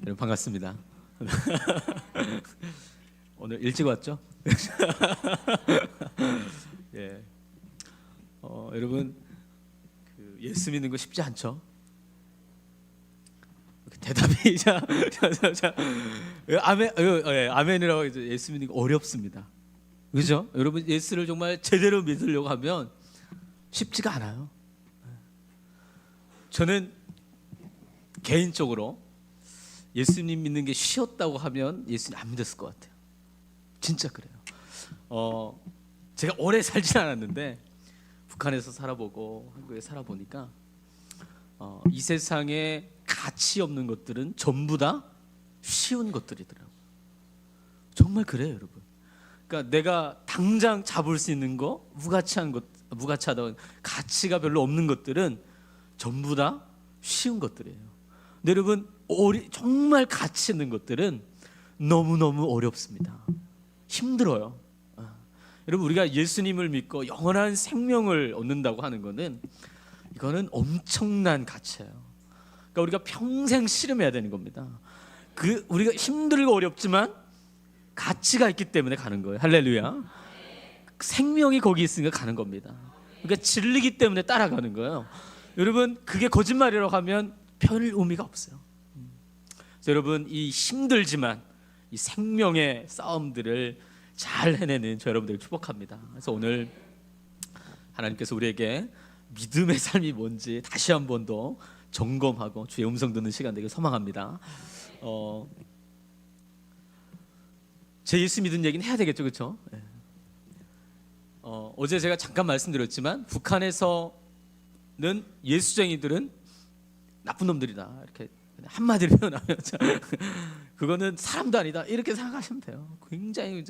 여러분 반갑습니다. 오늘 일찍 왔죠? 예. 여러분 예수 믿는 거 쉽지 않죠? 대답이 아멘이라고 해서 예수 믿는 거 어렵습니다. 그죠? 여러분 예수를 정말 제대로 믿으려고 하면 쉽지가 않아요. 저는 개인적으로 예수님 믿는 게 쉬웠다고 하면 예수님 안 믿었을 것 같아요. 진짜 그래요. 제가 오래 살진 않았는데 북한에서 살아보고 한국에 살아보니까 이 세상에 가치 없는 것들은 전부 다 쉬운 것들이더라고요. 정말 그래요, 여러분. 그러니까 내가 당장 잡을 수 있는 거, 무가치하다, 가치가 별로 없는 것들은 전부 다 쉬운 것들이에요. 근데 여러분, 정말 가치 있는 것들은 너무너무 어렵습니다. 힘들어요. 여러분, 우리가 예수님을 믿고 영원한 생명을 얻는다고 하는 거는 이거는 엄청난 가치예요. 그러니까 우리가 평생 씨름해야 되는 겁니다. 우리가 힘들고 어렵지만 가치가 있기 때문에 가는 거예요. 할렐루야. 생명이 거기 있으니까 가는 겁니다. 그러니까 진리기 때문에 따라가는 거예요. 여러분, 그게 거짓말이라고 하면 별 의미가 없어요. 그래서 여러분, 이 힘들지만 이 생명의 싸움들을 잘 해내는 저 여러분들 축복합니다. 그래서 오늘 하나님께서 우리에게 믿음의 삶이 뭔지 다시 한 번 더 점검하고 주의 음성 듣는 시간 되길 소망합니다. 제 예수 믿은 얘기는 해야 되겠죠, 그렇죠? 어제 제가 잠깐 말씀드렸지만 북한에서는 예수쟁이들은 나쁜 놈들이다 이렇게 한마디로 표현하면 그거는 사람도 아니다 이렇게 생각하시면 돼요. 굉장히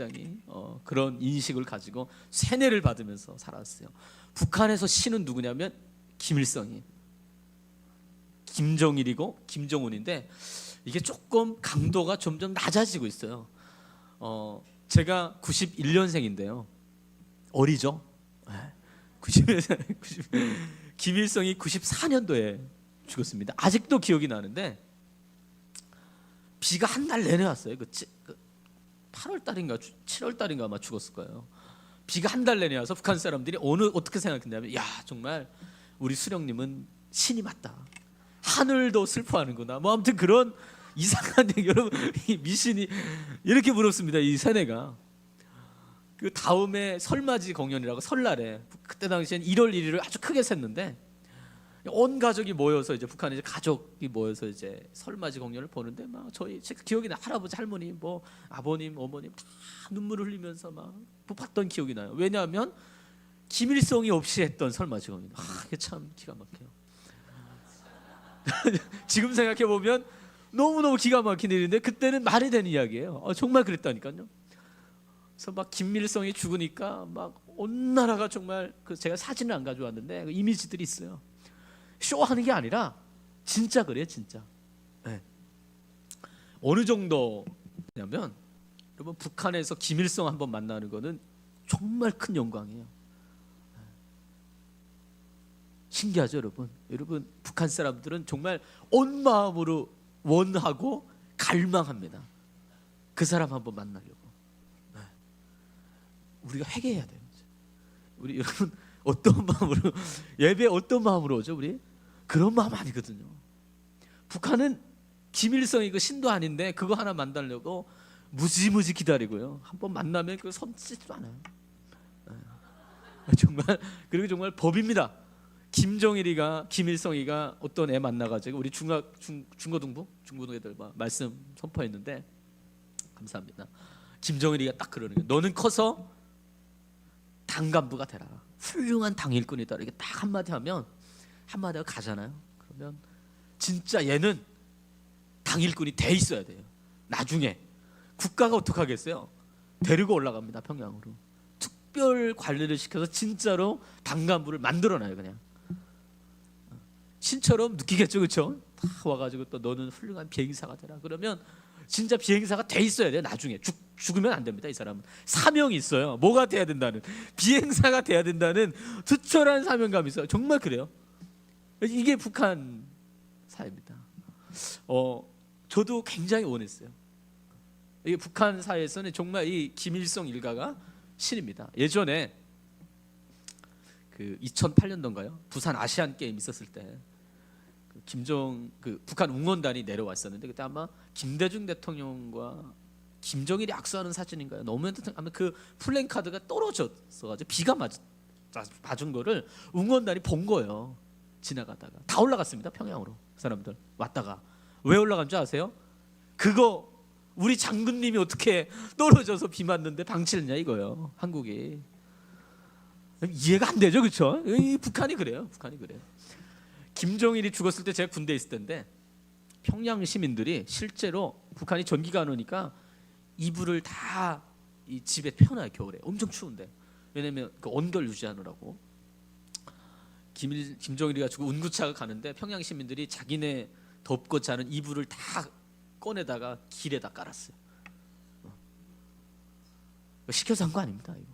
그런 인식을 가지고 세뇌를 받으면서 살았어요. 북한에서 신은 누구냐면 김일성이, 김정일이고 김정은인데 이게 조금 강도가 점점 낮아지고 있어요. 제가 91년생인데요. 어리죠? 91, 김일성이 94년도에 죽었습니다. 아직도 기억이 나는데 비가 한 달 내내 왔어요. 8월 달인가 7월 달인가 아마 죽었을 거예요. 비가 한 달 내내 와서 북한 사람들이 어떻게 생각했냐면, 야, 정말 우리 수령님은 신이 맞다. 하늘도 슬퍼하는구나. 뭐 아무튼 그런 이상한 얘기. 여러분, 이 미신이 이렇게 물었습니다. 이 세뇌가. 그 다음에 설맞이 공연이라고 설날에, 그때 당시엔 1월 1일을 아주 크게 샜는데 온 가족이 모여서 이제 북한에 이제 가족이 모여서 이제 설맞이 공연을 보는데 막 저희 기억이 나, 할아버지 할머니 뭐 아버님 어머님 다 눈물을 흘리면서 막 봤던 기억이 나요. 왜냐하면 김일성이 없이 했던 설맞이 공연. 이게 참 기가 막혀요. 지금 생각해 보면 너무너무 기가 막힌 일인데 그때는 말이 되는 이야기예요. 정말 그랬다니까요. 그래서 막 김일성이 죽으니까 막 온 나라가 정말 제가 사진을 안 가져왔는데 그 이미지들이 있어요. 쇼하는 게 아니라 진짜 그래요, 진짜. 네. 어느 정도냐면 여러분, 북한에서 김일성 한번 만나는 거는 정말 큰 영광이에요. 신기하죠, 여러분? 여러분, 북한 사람들은 정말 온 마음으로 원하고 갈망합니다. 그 사람 한번 만나려고. 네. 우리가 회개해야 돼요. 우리 여러분 어떤 마음으로 예배 어떤 마음으로 오죠? 우리 그런 마음 아니거든요. 북한은 김일성이 그 신도 아닌데 그거 하나 만나려고 무지무지 기다리고요. 한번 만나면 그 손 씻지도 않아요. 정말. 그리고 정말 법입니다. 김일성이가 어떤 애 만나가지고 우리 중고등부 애들 말씀 선포했는데 감사합니다. 김정일이가 딱 그러는 거예요. 너는 커서 당간부가 되라. 훌륭한 당일꾼이다. 이렇게 딱 한마디 하면 한마디가 가잖아요. 그러면 진짜 얘는 당일꾼이 돼 있어야 돼요. 나중에 국가가 어떻게 하겠어요? 데리고 올라갑니다. 평양으로. 특별 관리를 시켜서 진짜로 당간부를 만들어놔요. 그냥 신처럼 느끼겠죠, 그렇죠? 다 와가지고 또 너는 훌륭한 비행사가 되라. 그러면 진짜 비행사가 돼 있어야 돼요. 나중에 죽으면 안 됩니다. 이 사람은 사명이 있어요. 뭐가 돼야 된다는, 비행사가 돼야 된다는 투철한 사명감이 있어요. 정말 그래요. 이게 북한 사회입니다. 저도 굉장히 원했어요. 이게 북한 사회에서는 정말 이 김일성 일가가 신입니다. 예전에 그 2008년도인가요? 부산 아시안 게임 있었을 때 북한 응원단이 내려왔었는데 그때 아마 김대중 대통령과 김정일이 악수하는 사진인가요? 너무 아마 그 플랜카드가 떨어졌어가지고 비가 맞은 거를 응원단이 본 거예요. 지나가다가 다 올라갔습니다. 평양으로 사람들 왔다가 왜 올라간 줄 아세요? 그거 우리 장군님이 어떻게 떨어져서 비 맞는데 방치했냐 이거예요. 한국이 이해가 안 되죠, 그렇죠? 북한이 그래요. 북한이 그래요. 김정일이 죽었을 때 제가 군대에 있을 때인데 평양 시민들이 실제로 북한이 전기가 안 오니까 이불을 다 이 집에 펴놔요. 겨울에 엄청 추운데 왜냐면 그 온도를 유지하느라고. 김정일이 가지고 운구차가 가는데 평양 시민들이 자기네 덮고 자는 이불을 다 꺼내다가 길에다 깔았어요. 시켜서 한 거 아닙니다. 이거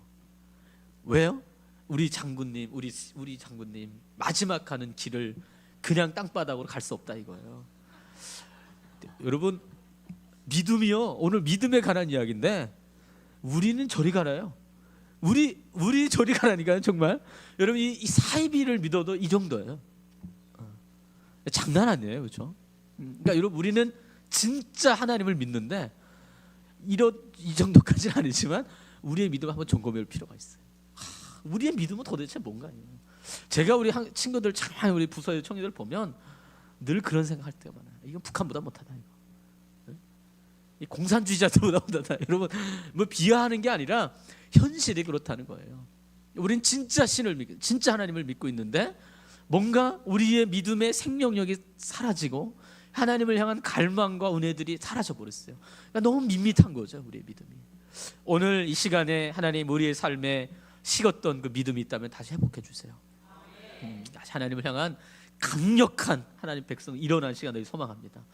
왜요? 우리 장군님, 우리 장군님 마지막 가는 길을 그냥 땅바닥으로 갈 수 없다 이거예요. 여러분 믿음이요. 오늘 믿음에 관한 이야기인데 우리는 저리 가라요. 우리 저리 가라니까요. 정말 여러분 이 사이비를 믿어도 이 정도예요. 장난 아니에요, 그렇죠? 그러니까 여러분 우리는 진짜 하나님을 믿는데 이 정도까지는 아니지만 우리의 믿음 한번 점검해볼 필요가 있어요. 우리의 믿음은 도대체 뭔가요? 제가 우리 친구들 참 우리 부서의 청년들 보면 늘 그런 생각할 때가 많아요. 이건 북한보다 못하다 이거. 이 공산주의자들보다 못하다. 여러분 뭐 비하하는 게 아니라 현실이 그렇다는 거예요. 우린 진짜 신을 믿고 진짜 하나님을 믿고 있는데 뭔가 우리의 믿음의 생명력이 사라지고 하나님을 향한 갈망과 은혜들이 사라져 버렸어요. 그러니까 너무 밋밋한 거죠, 우리의 믿음이. 오늘 이 시간에 하나님 우리의 삶에 식었던 그 믿음이 있다면 다시 회복해 주세요. 다시 하나님을 향한 강력한 하나님 백성 일어나는 시간을 소망합니다.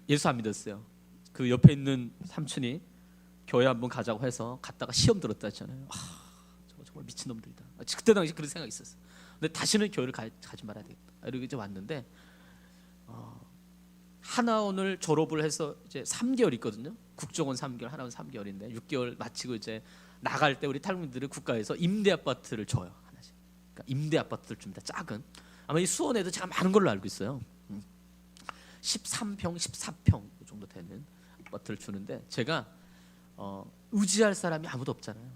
예수 안 믿었어요. 그 옆에 있는 삼촌이 교회 한번 가자고 해서 갔다가 시험 들었다 했잖아요. 저거 정말 미친 놈들이다. 그때 당시 그런 생각이 있었어요. 근데 다시는 교회를 가지 말아야 되겠다. 이렇게 이제 왔는데 하나원을 졸업을 해서 이제 3개월 있거든요. 국정원 3개월, 하나원 3개월인데 6개월 마치고 이제 나갈 때 우리 탈북민들은 국가에서 임대 아파트를 줘요. 하나씩. 그러니까 임대 아파트를 줍니다. 작은. 아마 이 수원에도 제가 많은 걸로 알고 있어요. 13평, 14평 정도 되는 아파트를 주는데 제가 의지할 사람이 아무도 없잖아요.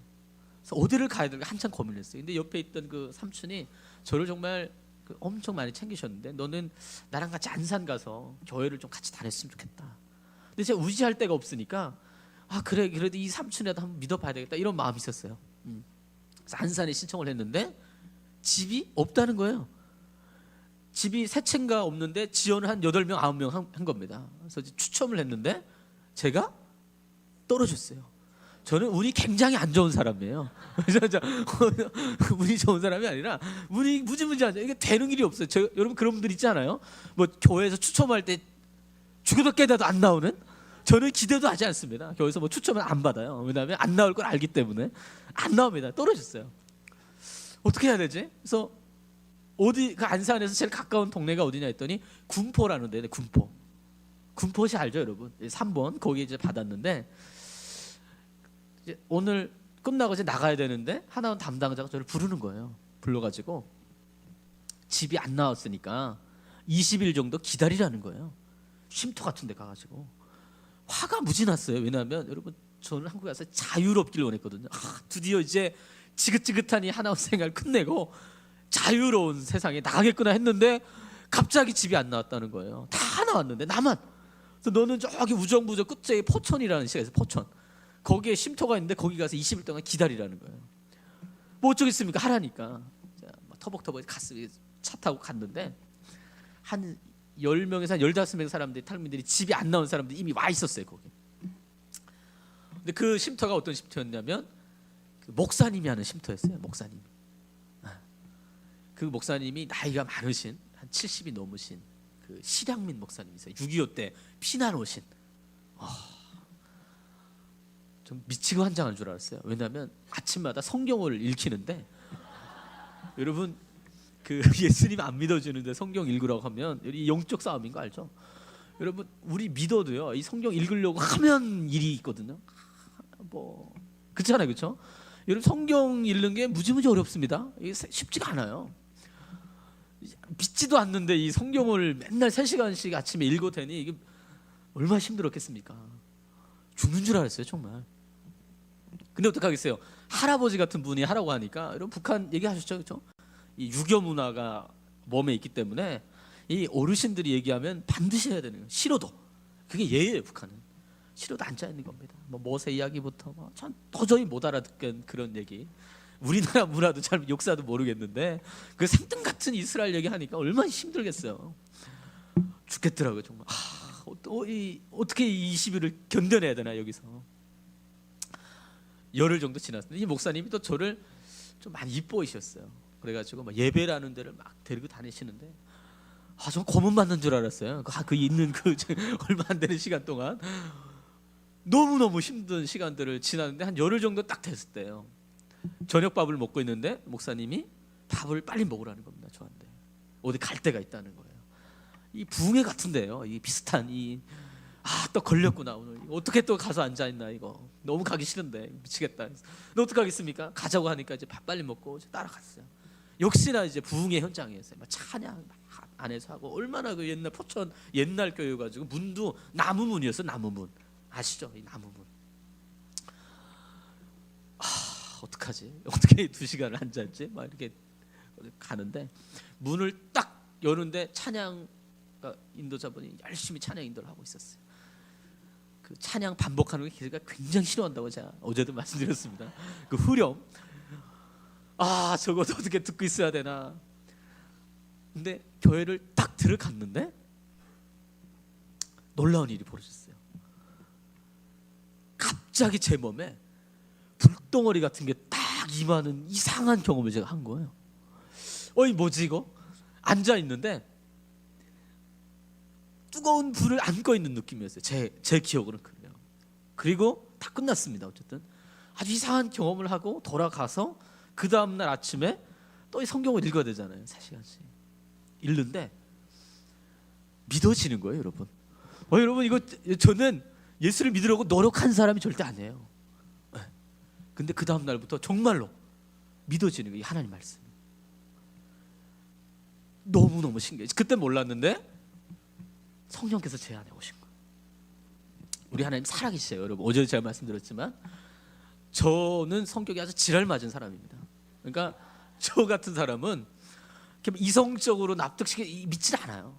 그래서 어디를 가야 될까 한참 고민했어요. 근데 옆에 있던 그 삼촌이 저를 정말 엄청 많이 챙기셨는데 너는 나랑 같이 안산 가서 교회를 좀 같이 다녔으면 좋겠다. 근데 제가 의지할 데가 없으니까 그래 그래도 이 삼촌이라도 한번 믿어봐야 되겠다 이런 마음이 있었어요. 그래서 안산에 신청을 했는데 집이 없다는 거예요. 집이 세 채인가 없는데 지원을 한 8명 9명 한 겁니다. 그래서 추첨을 했는데 제가 떨어졌어요. 저는 운이 굉장히 안 좋은 사람이에요. 운이 좋은 사람이 아니라 운이 무지무지 안 좋아요. 이게 되는 일이 없어요. 여러분 그런 분들 있지 않아요? 뭐 교회에서 추첨할 때 죽어도 깨다도 안 나오는? 저는 기대도 하지 않습니다. 교회에서 뭐 추첨을 안 받아요. 왜냐하면 안 나올 걸 알기 때문에 안 나옵니다. 떨어졌어요. 어떻게 해야 되지? 그래서 어디 그 안산에서 제일 가까운 동네가 어디냐 했더니 군포라는 데네. 군포시 알죠, 여러분? 3번 거기 이제 받았는데 이제 오늘 끝나고 이제 나가야 되는데 하나원 담당자가 저를 부르는 거예요. 불러가지고 집이 안 나왔으니까 20일 정도 기다리라는 거예요. 쉼터 같은 데 가가지고 화가 무지 났어요. 왜냐하면 여러분 저는 한국에 와서 자유롭길 원했거든요. 드디어 이제 지긋지긋한 이 하나원 생활 끝내고 자유로운 세상에 나가겠구나 했는데 갑자기 집이 안 나왔다는 거예요. 다 나왔는데 나만. 그래서 너는 저기 우정부저 끝에 포천이라는 시가 있어요. 포천. 거기에 쉼터가 있는데 거기 가서 20일 동안 기다리라는 거예요. 뭐 어쩌겠습니까? 하라니까. 터벅터벅 갔어요. 차 타고 갔는데 한 10명에서 한 15명 사람들이 탈북민들이 집이 안 나온 사람들이 이미 와 있었어요. 거기. 근데 그 쉼터가 어떤 쉼터였냐면 그 목사님이 하는 쉼터였어요. 목사님이. 그 목사님이 나이가 많으신 한 70이 넘으신 그 실향민 목사님이세요. 6.25 때 피난 오신. 좀 미치고 환장한 줄 알았어요. 왜냐하면 아침마다 성경을 읽히는데 여러분 그 예수님 안 믿어주는데 성경 읽으라고 하면 이 영적 싸움인 거 알죠? 여러분 우리 믿어도요 이 성경 읽으려고 하면 일이 있거든요. 뭐 그렇잖아요, 그렇죠? 여러분 성경 읽는 게 무지무지 어렵습니다. 이게 쉽지가 않아요. 믿지도 않는데 이 성경을 맨날 3시간씩 아침에 읽어대니 이게 얼마나 힘들었겠습니까? 죽는 줄 알았어요 정말. 근데 어떡하겠어요? 할아버지 같은 분이 하라고 하니까. 여러분 북한 얘기하셨죠, 그렇죠? 이 유교 문화가 몸에 있기 때문에 이 어르신들이 얘기하면 반드시 해야 되는 거예요. 싫어도. 그게 예예요. 북한은 싫어도 앉아 있는 겁니다. 뭐 모세 이야기부터 참 도저히 못 알아듣는 그런 얘기. 우리나라 문화도 잘 역사도 모르겠는데 그 생뚱 같은 이스라엘 얘기하니까 얼마나 힘들겠어요. 죽겠더라고요 정말. 어떻게 이 20일을 견뎌내야 되나. 여기서 열흘 정도 지났는데 이 목사님이 또 저를 좀 많이 이뻐하셨어요. 그래가지고 막 예배라는 데를 막 데리고 다니시는데 저 검은 받는 줄 알았어요. 그 있는 그 얼마 안 되는 시간 동안 너무너무 힘든 시간들을 지났는데 한 열흘 정도 딱 됐을 때요. 저녁밥을 먹고 있는데 목사님이 밥을 빨리 먹으라는 겁니다. 저한테 어디 갈 데가 있다는 거예요. 이 부흥회 같은데요. 이 비슷한 또 걸렸구나 오늘. 어떻게 또 가서 앉아 있나 이거. 너무 가기 싫은데 미치겠다. 너 어떻게 하겠습니까? 가자고 하니까 이제 밥 빨리 먹고 따라갔어요. 역시나 이제 부흥회 현장이었어요. 막 찬양 안에서 하고 얼마나 그 옛날 포천 옛날 교회 가지고 문도 나무 문이었어. 나무 문 아시죠? 이 나무 문. 어떡하지? 어떻게 2시간을 앉았지? 막 이렇게 가는데 문을 딱 여는데 찬양 인도자분이 열심히 찬양 인도를 하고 있었어요. 그 찬양 반복하는 게 제가 굉장히 싫어한다고 제가 어제도 말씀드렸습니다. 그 후렴 저것도 어떻게 듣고 있어야 되나. 근데 교회를 딱 들어갔는데 놀라운 일이 벌어졌어요. 갑자기 제 몸에 불덩어리 같은 게 딱 임하는 이상한 경험을 제가 한 거예요. 뭐지 이거? 앉아 있는데 뜨거운 불을 안고 있는 느낌이었어요. 제 기억으로는 그래요. 그리고 다 끝났습니다. 어쨌든 아주 이상한 경험을 하고 돌아가서 그 다음날 아침에 또 이 성경을 읽어야 되잖아요. 3시간씩 읽는데 믿어지는 거예요, 여러분. 여러분 이거 저는 예수를 믿으려고 노력한 사람이 절대 아니에요. 근데 그 다음 날부터 정말로 믿어지는 거예요. 하나님 말씀. 너무너무 신기해요. 그때 몰랐는데 성령께서 제 안에 오신 거예요. 우리 하나님 살아계시죠, 여러분. 어제 제가 말씀드렸지만 저는 성격이 아주 지랄 맞은 사람입니다. 그러니까 저 같은 사람은 이성적으로 납득시키지 믿지 않아요.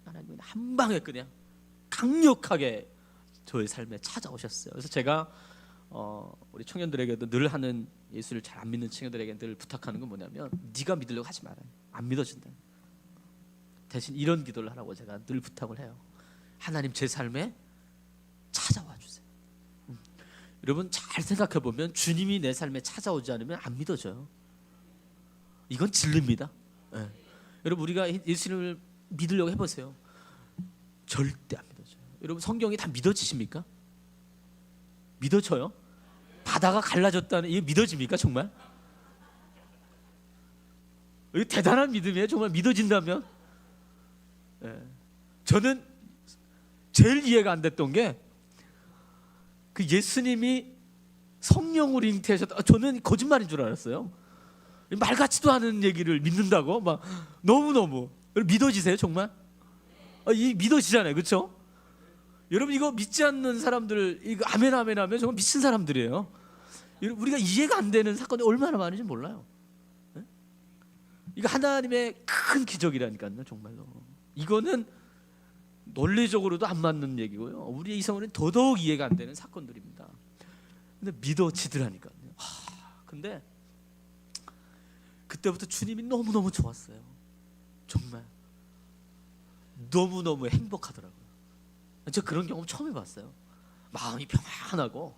하나님은 한 방에 그냥 강력하게 저의 삶에 찾아오셨어요. 그래서 제가 우리 청년들에게도 늘 하는, 예수를 잘 안 믿는 청년들에게 늘 부탁하는 건 뭐냐면 네가 믿으려고 하지 말아요. 안 믿어진다. 대신 이런 기도를 하라고 제가 늘 부탁을 해요. 하나님 제 삶에 찾아와 주세요. 여러분 잘 생각해 보면 주님이 내 삶에 찾아오지 않으면 안 믿어져요. 이건 진리입니다. 네. 여러분 우리가 예수님을 믿으려고 해보세요. 절대 안 믿어져요. 여러분 성경이 다 믿어지십니까? 믿어져요? 바다가 갈라졌다는 이게 믿어집니까 정말? 이거 대단한 믿음이에요. 정말 믿어진다면. 저는 제일 이해가 안 됐던 게 그 예수님이 성령으로 잉태하셨다. 저는 거짓말인 줄 알았어요. 말 같지도 않은 얘기를 믿는다고 막 너무너무. 믿어지세요 정말? 이 믿어지잖아요, 그렇죠? 여러분 이거 믿지 않는 사람들 이거 아멘 아멘 하면 정말 미친 사람들이에요. 우리가 이해가 안 되는 사건이 얼마나 많은지 몰라요. 네? 이거 하나님의 큰 기적이라니까요, 정말로. 이거는 논리적으로도 안 맞는 얘기고요. 우리의 이성으로는 더더욱 이해가 안 되는 사건들입니다. 근데 믿어지더라니까요. 근데 그때부터 주님이 너무너무 좋았어요. 정말 너무너무 행복하더라고요. 저 그런 경험 처음 해봤어요. 마음이 평안하고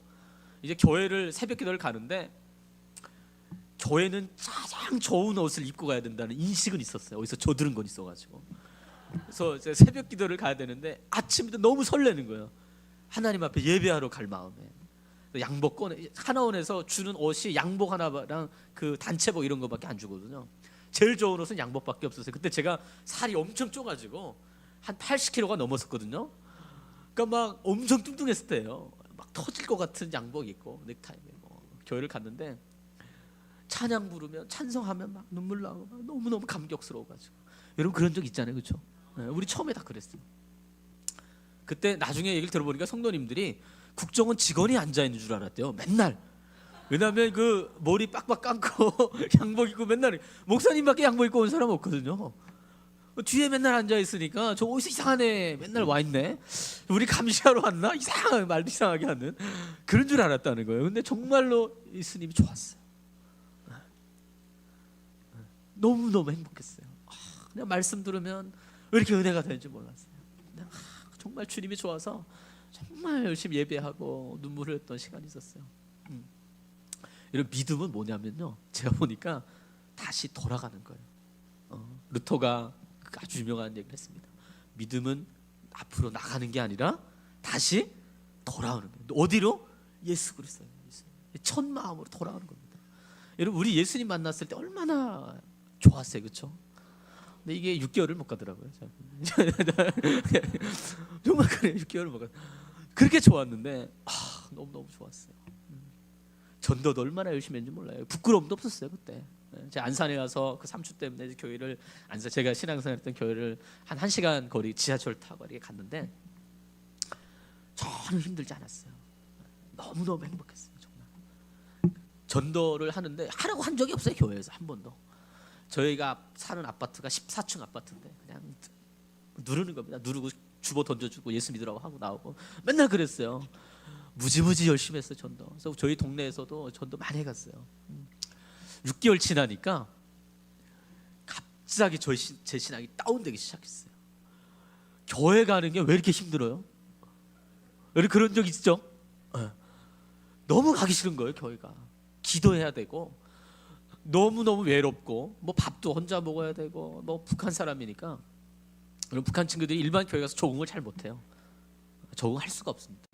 이제 교회를 새벽 기도를 가는데 교회는 가장 좋은 옷을 입고 가야 된다는 인식은 있었어요. 어디서 저 들은 건 있어가지고. 그래서 이제 새벽 기도를 가야 되는데 아침부터 너무 설레는 거예요. 하나님 앞에 예배하러 갈 마음에. 양복 꺼내 하나원에서 주는 옷이 양복 하나랑 그 단체복 이런 거밖에 안 주거든요. 제일 좋은 옷은 양복밖에 없었어요. 그때 제가 살이 엄청 쪄가지고 한 80kg가 넘었었거든요. 그러니까 막 엄청 뚱뚱했을 때예요. 막 터질 것 같은 양복 입고 넥타이 메고 교회를 갔는데 찬양 부르면 찬성하면 막 눈물 나고 막 너무너무 감격스러워가지고. 여러분 그런 적 있잖아요, 그렇죠? 우리 처음에 다 그랬어요. 그때 나중에 얘기를 들어보니까 성도님들이 국정원 직원이 앉아 있는 줄 알았대요. 맨날. 왜냐하면 그 머리 빡빡 감고 양복 입고 맨날 목사님밖에 양복 입고 온 사람 없거든요. 뒤에 맨날 앉아 있으니까 저 어디서 이상하네 맨날 와 있네. 우리 감시하러 왔나? 이상한 말도 이상하게 하는 그런 줄 알았다는 거예요. 근데 정말로 예수님이 좋았어요. 너무너무 행복했어요. 그냥 말씀 들으면 왜 이렇게 은혜가 되는지 몰랐어요. 그냥 정말 주님이 좋아서 정말 열심히 예배하고 눈물을 흘렸던 시간이 있었어요. 이런 믿음은 뭐냐면요, 제가 보니까 다시 돌아가는 거예요. 루터가 아주 유명한 얘기를 했습니다. 믿음은 앞으로 나가는 게 아니라 다시 돌아오는 거예요. 어디로? 예수 그리스도. 첫 마음으로 돌아오는 겁니다. 여러분 우리 예수님 만났을 때 얼마나 좋았어요, 그렇죠? 근데 이게 6개월을 못 가더라고요. 정말 그래요. 6개월을 못 가. 그렇게 좋았는데 너무너무 좋았어요. 전도도 얼마나 열심히 했는지 몰라요. 부끄러움도 없었어요 그때. 제가 안산에 가서 그 삼촌 때문에 교회를 안산, 제가 신앙생활했던 교회를 한 1시간 거리 지하철 타고 이렇게 갔는데 전혀 힘들지 않았어요. 너무너무 행복했어요. 정말. 전도를 하는데 하라고 한 적이 없어요. 교회에서 한 번도. 저희가 사는 아파트가 14층 아파트인데 그냥 누르는 겁니다. 누르고 주보 던져주고 예수 믿으라고 하고 나오고 맨날 그랬어요. 무지무지 열심히 했어요, 전도. 그래서 저희 동네에서도 전도 많이 갔어요. 6개월 지나니까 갑자기 제 신앙이 다운되기 시작했어요. 교회 가는 게 왜 이렇게 힘들어요? 여러분 그런 적 있죠? 너무 가기 싫은 거예요. 교회가 기도해야 되고 너무너무 외롭고 뭐 밥도 혼자 먹어야 되고 뭐 북한 사람이니까. 여러분 북한 친구들이 일반 교회 가서 적응을 잘 못해요. 적응할 수가 없습니다.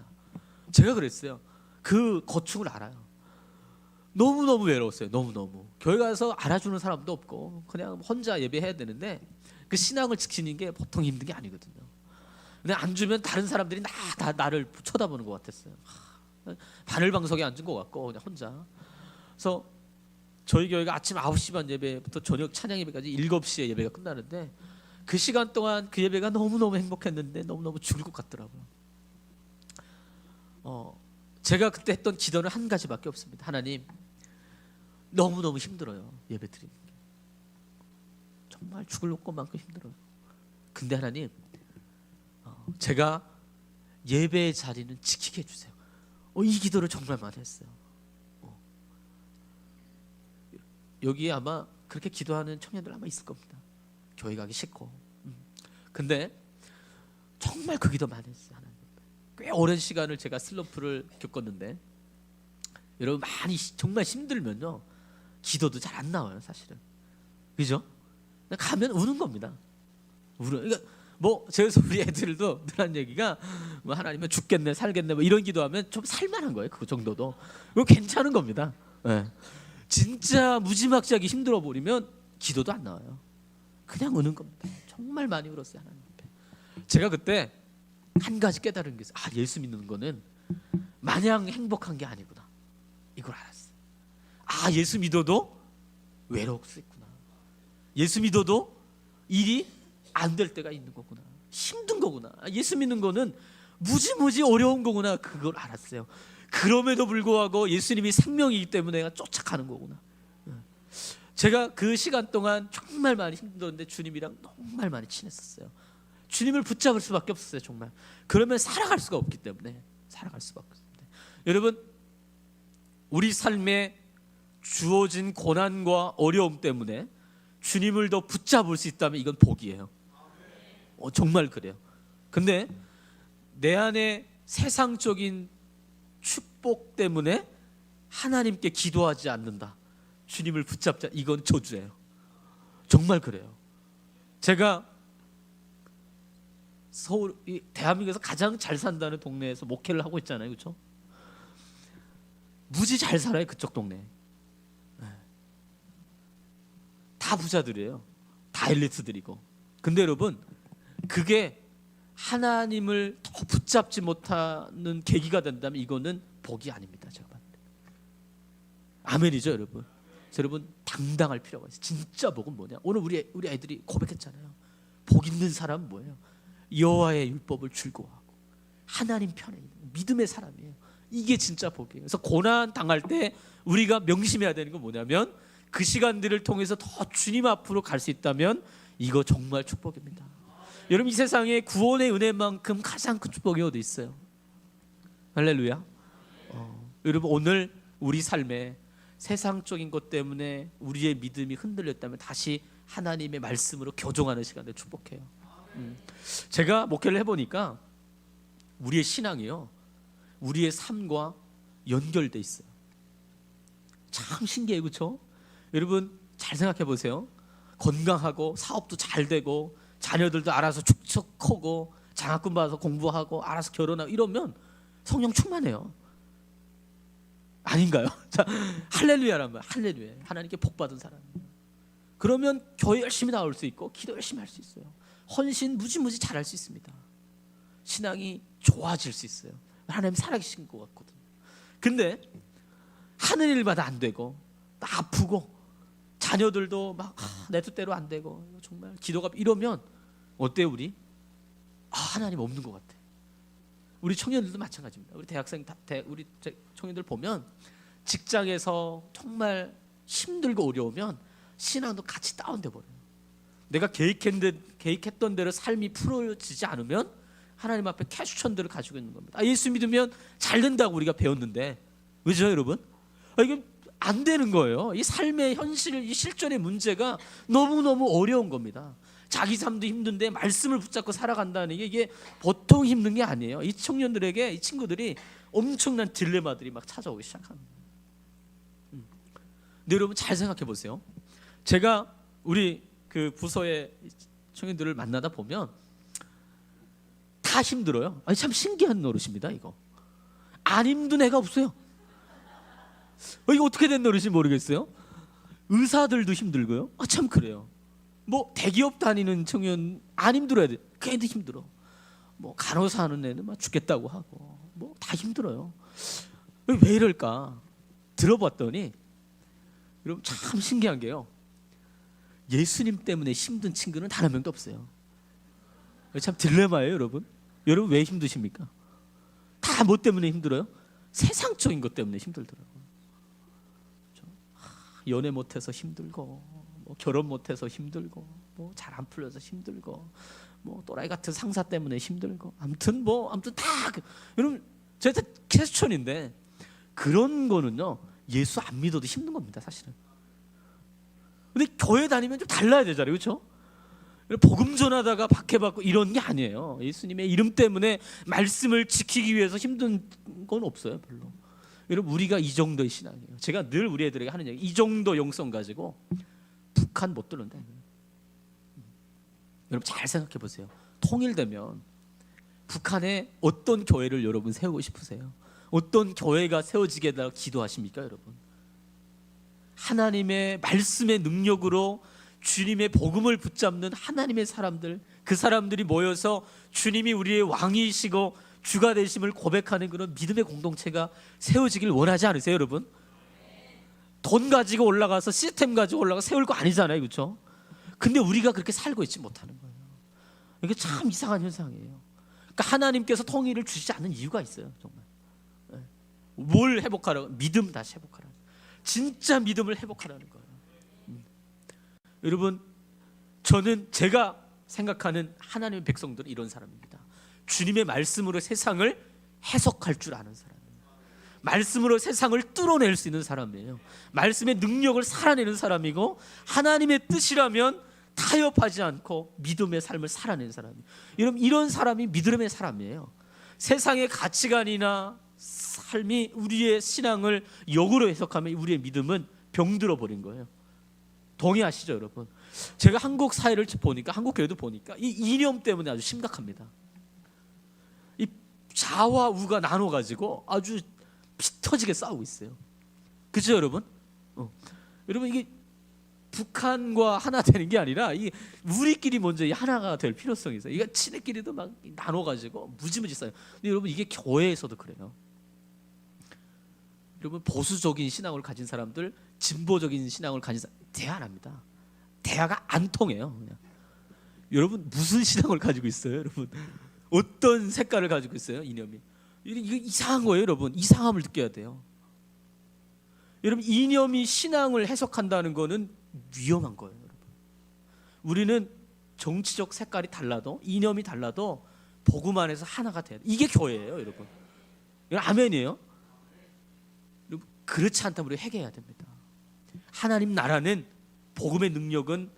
제가 그랬어요. 그 고충을 알아요. 너무너무 외로웠어요. 너무너무. 교회 가서 알아주는 사람도 없고 그냥 혼자 예배해야 되는데 그 신앙을 지키는 게 보통 힘든 게 아니거든요. 근데 안 주면 다른 사람들이 다 나를 쳐다보는 것 같았어요. 바늘방석에 앉은 것 같고 그냥 혼자. 그래서 저희 교회가 아침 9시 반 예배부터 저녁 찬양 예배까지 7시에 예배가 끝나는데 그 시간 동안 그 예배가 너무너무 행복했는데 너무너무 죽을 것 같더라고요. 제가 그때 했던 기도는 한 가지밖에 없습니다. 하나님, 너무너무 힘들어요. 예배 드리는 게. 정말 죽을 것만큼 힘들어요. 근데 하나님, 제가 예배의 자리는 지키게 해주세요. 이 기도를 정말 많이 했어요. 여기에 아마 그렇게 기도하는 청년들 아마 있을 겁니다. 교회 가기 싫고. 근데 정말 그 기도 많이 했어요. 하나님. 꽤 오랜 시간을 제가 슬럼프를 겪었는데 여러분 많이 정말 힘들면요 기도도 잘 안 나와요 사실은. 그죠? 가면 우는 겁니다. 그러니까 뭐 제가 우리 애들도 늘 한 얘기가 뭐 하나님은 죽겠네 살겠네 뭐 이런 기도하면 좀 살만한 거예요. 그 정도도 그거 괜찮은 겁니다. 네. 진짜 무지막지하게 힘들어 버리면 기도도 안 나와요. 그냥 우는 겁니다. 정말 많이 울었어요 하나님 앞에. 제가 그때 한 가지 깨달은 게 있어요. 예수 믿는 거는 마냥 행복한 게 아니구나. 이걸 알았어요. 예수 믿어도 외로울 수 있구나. 예수 믿어도 일이 안 될 때가 있는 거구나. 힘든 거구나. 예수 믿는 거는 무지무지 어려운 거구나. 그걸 알았어요. 그럼에도 불구하고 예수님이 생명이기 때문에 내가 쫓아가는 거구나. 제가 그 시간 동안 정말 많이 힘들었는데 주님이랑 정말 많이 친했었어요. 주님을 붙잡을 수밖에 없었어요. 정말. 그러면 살아갈 수가 없기 때문에. 살아갈 수밖에 없습니다. 여러분 우리 삶에 주어진 고난과 어려움 때문에 주님을 더 붙잡을 수 있다면 이건 복이에요. 정말 그래요. 근데 내 안에 세상적인 축복 때문에 하나님께 기도하지 않는다. 주님을 붙잡자. 이건 저주예요. 정말 그래요. 제가 서울, 대한민국에서 가장 잘 산다는 동네에서 목회를 하고 있잖아요, 그렇죠? 무지 잘 살아요, 그쪽 동네. 다 부자들이에요. 다 엘리트들이고. 근데 여러분, 그게 하나님을 더 붙잡지 못하는 계기가 된다면 이거는 복이 아닙니다. 제가 봤을 때. 아멘이죠, 여러분. 여러분 당당할 필요가 있어요. 진짜 복은 뭐냐? 오늘 우리 아이들이 고백했잖아요. 복 있는 사람은 뭐예요? 여호와의 율법을 즐거워하고 하나님 편에 있는 믿음의 사람이에요. 이게 진짜 복이에요. 그래서 고난 당할 때 우리가 명심해야 되는 건 뭐냐면 그 시간들을 통해서 더 주님 앞으로 갈 수 있다면 이거 정말 축복입니다. 여러분 이 세상에 구원의 은혜만큼 가장 큰 축복이 어디 있어요? 할렐루야. 여러분 오늘 우리 삶에 세상적인 것 때문에 우리의 믿음이 흔들렸다면 다시 하나님의 말씀으로 교정하는 시간을 축복해요. 제가 목회를 해보니까 우리의 신앙이요 우리의 삶과 연결돼 있어요. 참 신기해요, 그렇죠? 여러분 잘 생각해 보세요. 건강하고 사업도 잘 되고 자녀들도 알아서 축척 크고 장학금 받아서 공부하고 알아서 결혼하고 이러면 성령 충만해요. 아닌가요? 자, 할렐루야란 말, 할렐루야. 하나님께 복 받은 사람이에요. 그러면 교회 열심히 나올 수 있고 기도 열심히 할 수 있어요. 헌신 무지무지 잘할 수 있습니다. 신앙이 좋아질 수 있어요. 하나님 살아계신 것 같거든요. 근데 하는 일마다 안 되고 아프고 자녀들도 막 내 뜻대로 안 되고 정말 기도가 이러면 어때요 우리? 하나님 없는 것 같아. 우리 청년들도 마찬가지입니다. 우리 대학생 우리 청년들 보면 직장에서 정말 힘들고 어려우면 신앙도 같이 다운돼 버려요. 내가 계획했던 대로 삶이 풀어지지 않으면 하나님 앞에 캐슈천들을 가지고 있는 겁니다. 예수 믿으면 잘 된다고 우리가 배웠는데 그죠 여러분? 이게 안 되는 거예요. 이 삶의 현실, 이 실존의 문제가 너무너무 어려운 겁니다. 자기 삶도 힘든데 말씀을 붙잡고 살아간다는 이게 보통 힘든 게 아니에요. 이 청년들에게 이 친구들이 엄청난 딜레마들이 막 찾아오기 시작합니다. 근데 여러분 잘 생각해 보세요. 제가 우리 그 부서의 청년들을 만나다 보면 다 힘들어요. 참 신기한 노릇입니다. 이거 안 힘든 애가 없어요. 이거 어떻게 된 노릇인지 모르겠어요. 의사들도 힘들고요. 참 그래요. 뭐 대기업 다니는 청년 안 힘들어야 돼. 그 애도 힘들어. 뭐 간호사 하는 애는 막 죽겠다고 하고 뭐 다 힘들어요. 왜 이럴까? 들어봤더니 여러분 참 신기한 게요. 예수님 때문에 힘든 친구는 단 한 명도 없어요. 참 딜레마예요, 여러분. 여러분 왜 힘드십니까? 다 뭐 때문에 힘들어요? 세상적인 것 때문에 힘들더라고요. 연애 못해서 힘들고, 뭐 결혼 못해서 힘들고, 뭐 잘 안 풀려서 힘들고, 뭐 또라이 같은 상사 때문에 힘들고, 아무튼 다 여러분 제가 캐스천인데 그런 거는요 예수 안 믿어도 힘든 겁니다, 사실은. 근데 교회 다니면 좀 달라야 되잖아요, 그렇죠? 복음 전하다가 박해받고 이런 게 아니에요. 예수님의 이름 때문에 말씀을 지키기 위해서 힘든 건 없어요, 별로. 여러분 우리가 이 정도의 신앙이에요. 제가 늘 우리 애들에게 하는 얘기, 이 정도 영성 가지고 북한 못 뚫는다. 여러분 잘 생각해 보세요. 통일되면 북한에 어떤 교회를 여러분 세우고 싶으세요? 어떤 교회가 세워지게 해달라고 기도하십니까, 여러분? 하나님의 말씀의 능력으로 주님의 복음을 붙잡는 하나님의 사람들, 그 사람들이 모여서 주님이 우리의 왕이시고 주가 되심을 고백하는 그런 믿음의 공동체가 세워지길 원하지 않으세요, 여러분? 돈 가지고 올라가서 시스템 가지고 올라가 세울 거 아니잖아요, 그렇죠? 근데 우리가 그렇게 살고 있지 못하는 거예요. 이게 참 이상한 현상이에요. 그러니까 하나님께서 통일을 주시지 않는 이유가 있어요, 정말. 뭘 회복하라고? 믿음 다시 회복하라고. 진짜 믿음을 회복하라는 거예요. 여러분, 저는 제가 생각하는 하나님의 백성들은 이런 사람입니다. 주님의 말씀으로 세상을 해석할 줄 아는 사람이에요. 말씀으로 세상을 뚫어낼 수 있는 사람이에요. 말씀의 능력을 살아내는 사람이고 하나님의 뜻이라면 타협하지 않고 믿음의 삶을 살아내는 사람이에요. 여러분 이런 사람이 믿음의 사람이에요. 세상의 가치관이나 삶이 우리의 신앙을 역으로 해석하면 우리의 믿음은 병들어 버린 거예요. 동의하시죠, 여러분? 제가 한국 사회를 보니까, 한국 교회도 보니까 이 이념 때문에 아주 심각합니다. 이 좌와 우가 나눠가지고 아주 피 터지게 싸우고 있어요. 그렇죠, 여러분? 여러분 이게 북한과 하나 되는 게 아니라 이 우리끼리 먼저 이 하나가 될 필요성이 있어요. 이거 친애끼리도 막 나눠가지고 무지무지 싸요. 근데 여러분 이게 교회에서도 그래요. 여러분 보수적인 신앙을 가진 사람들, 진보적인 신앙을 가진 사람 대화 안 합니다. 대화가 안 통해요. 그냥. 여러분 무슨 신앙을 가지고 있어요, 여러분? 어떤 색깔을 가지고 있어요, 이념이? 이거 이상한 거예요, 여러분. 이상함을 느껴야 돼요. 여러분 이념이 신앙을 해석한다는 거는 위험한 거예요, 여러분. 우리는 정치적 색깔이 달라도 이념이 달라도 복음 안에서 하나가 돼야 돼. 이게 교회예요, 여러분. 이건 아멘이에요. 여러분 그렇지 않다면 우리 회개해야 됩니다. 하나님 나라는 복음의 능력은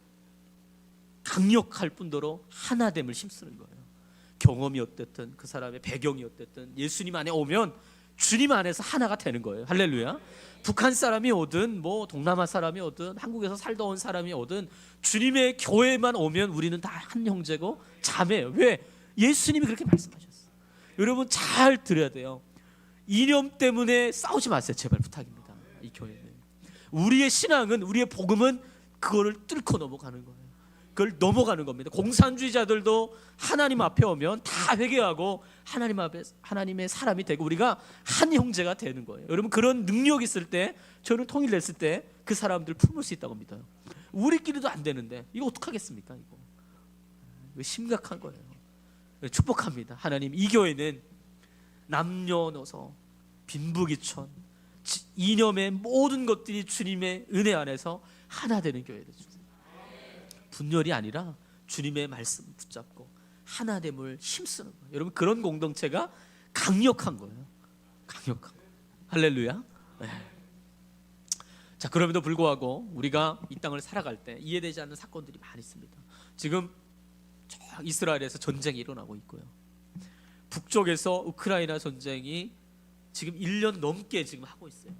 강력할 뿐더러 하나됨을 힘쓰는 거예요. 경험이 어땠든 그 사람의 배경이 어땠든 예수님 안에 오면 주님 안에서 하나가 되는 거예요. 할렐루야. 북한 사람이 오든 뭐 동남아 사람이 오든 한국에서 살다 온 사람이 오든 주님의 교회만 오면 우리는 다 한 형제고 자매예요. 왜? 예수님이 그렇게 말씀하셨어요. 여러분 잘 들어야 돼요. 이념 때문에 싸우지 마세요. 제발 부탁입니다. 이 교회는 우리의 신앙은, 우리의 복음은 그거를 뚫고 넘어가는 거예요. 그걸 넘어가는 겁니다. 공산주의자들도 하나님 앞에 오면 다 회개하고 하나님 앞에 하나님의 사람이 되고 우리가 한 형제가 되는 거예요. 여러분 그런 능력이 있을 때, 저는 통일됐을 때 그 사람들 품을 수 있다고 믿어요. 우리끼리도 안 되는데 이거 어떡하겠습니까? 이거 심각한 거예요. 축복합니다. 하나님 이 교회는 남녀노소 빈부귀천 이념의 모든 것들이 주님의 은혜 안에서 하나 되는 교회를 주세요. 분열이 아니라 주님의 말씀 붙잡고 하나됨을 힘쓰는 거예요. 여러분 그런 공동체가 강력한 거예요. 강력한 거예요. 할렐루야. 네. 자 그럼에도 불구하고 우리가 이 땅을 살아갈 때 이해되지 않는 사건들이 많이 있습니다. 지금 이스라엘에서 전쟁이 일어나고 있고요. 북쪽에서 우크라이나 전쟁이 지금 1년 넘게 지금 하고 있어요.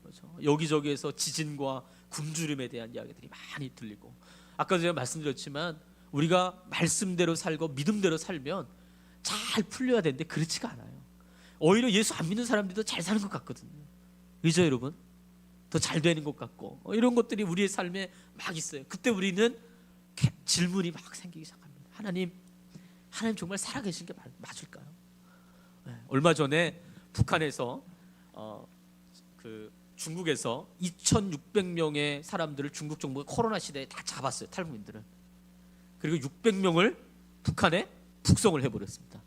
그렇죠? 여기저기에서 지진과 굶주림에 대한 이야기들이 많이 들리고, 아까 제가 말씀드렸지만 우리가 말씀대로 살고 믿음대로 살면 잘 풀려야 되는데 그렇지가 않아요. 오히려 예수 안 믿는 사람들도 잘 사는 것 같거든요. 그죠 여러분? 더 잘 되는 것 같고 이런 것들이 우리의 삶에 막 있어요. 그때 우리는 질문이 막 생기기 시작합니다. 하나님 정말 살아계신 게 맞을까요? 네, 얼마 전에 북한에서 중국에서 2,600명의 사람들을 중국 정부가 코로나 시대에 다 잡았어요. 탈북민들은. 그리고 600명을 북한에 북송을 해버렸습니다.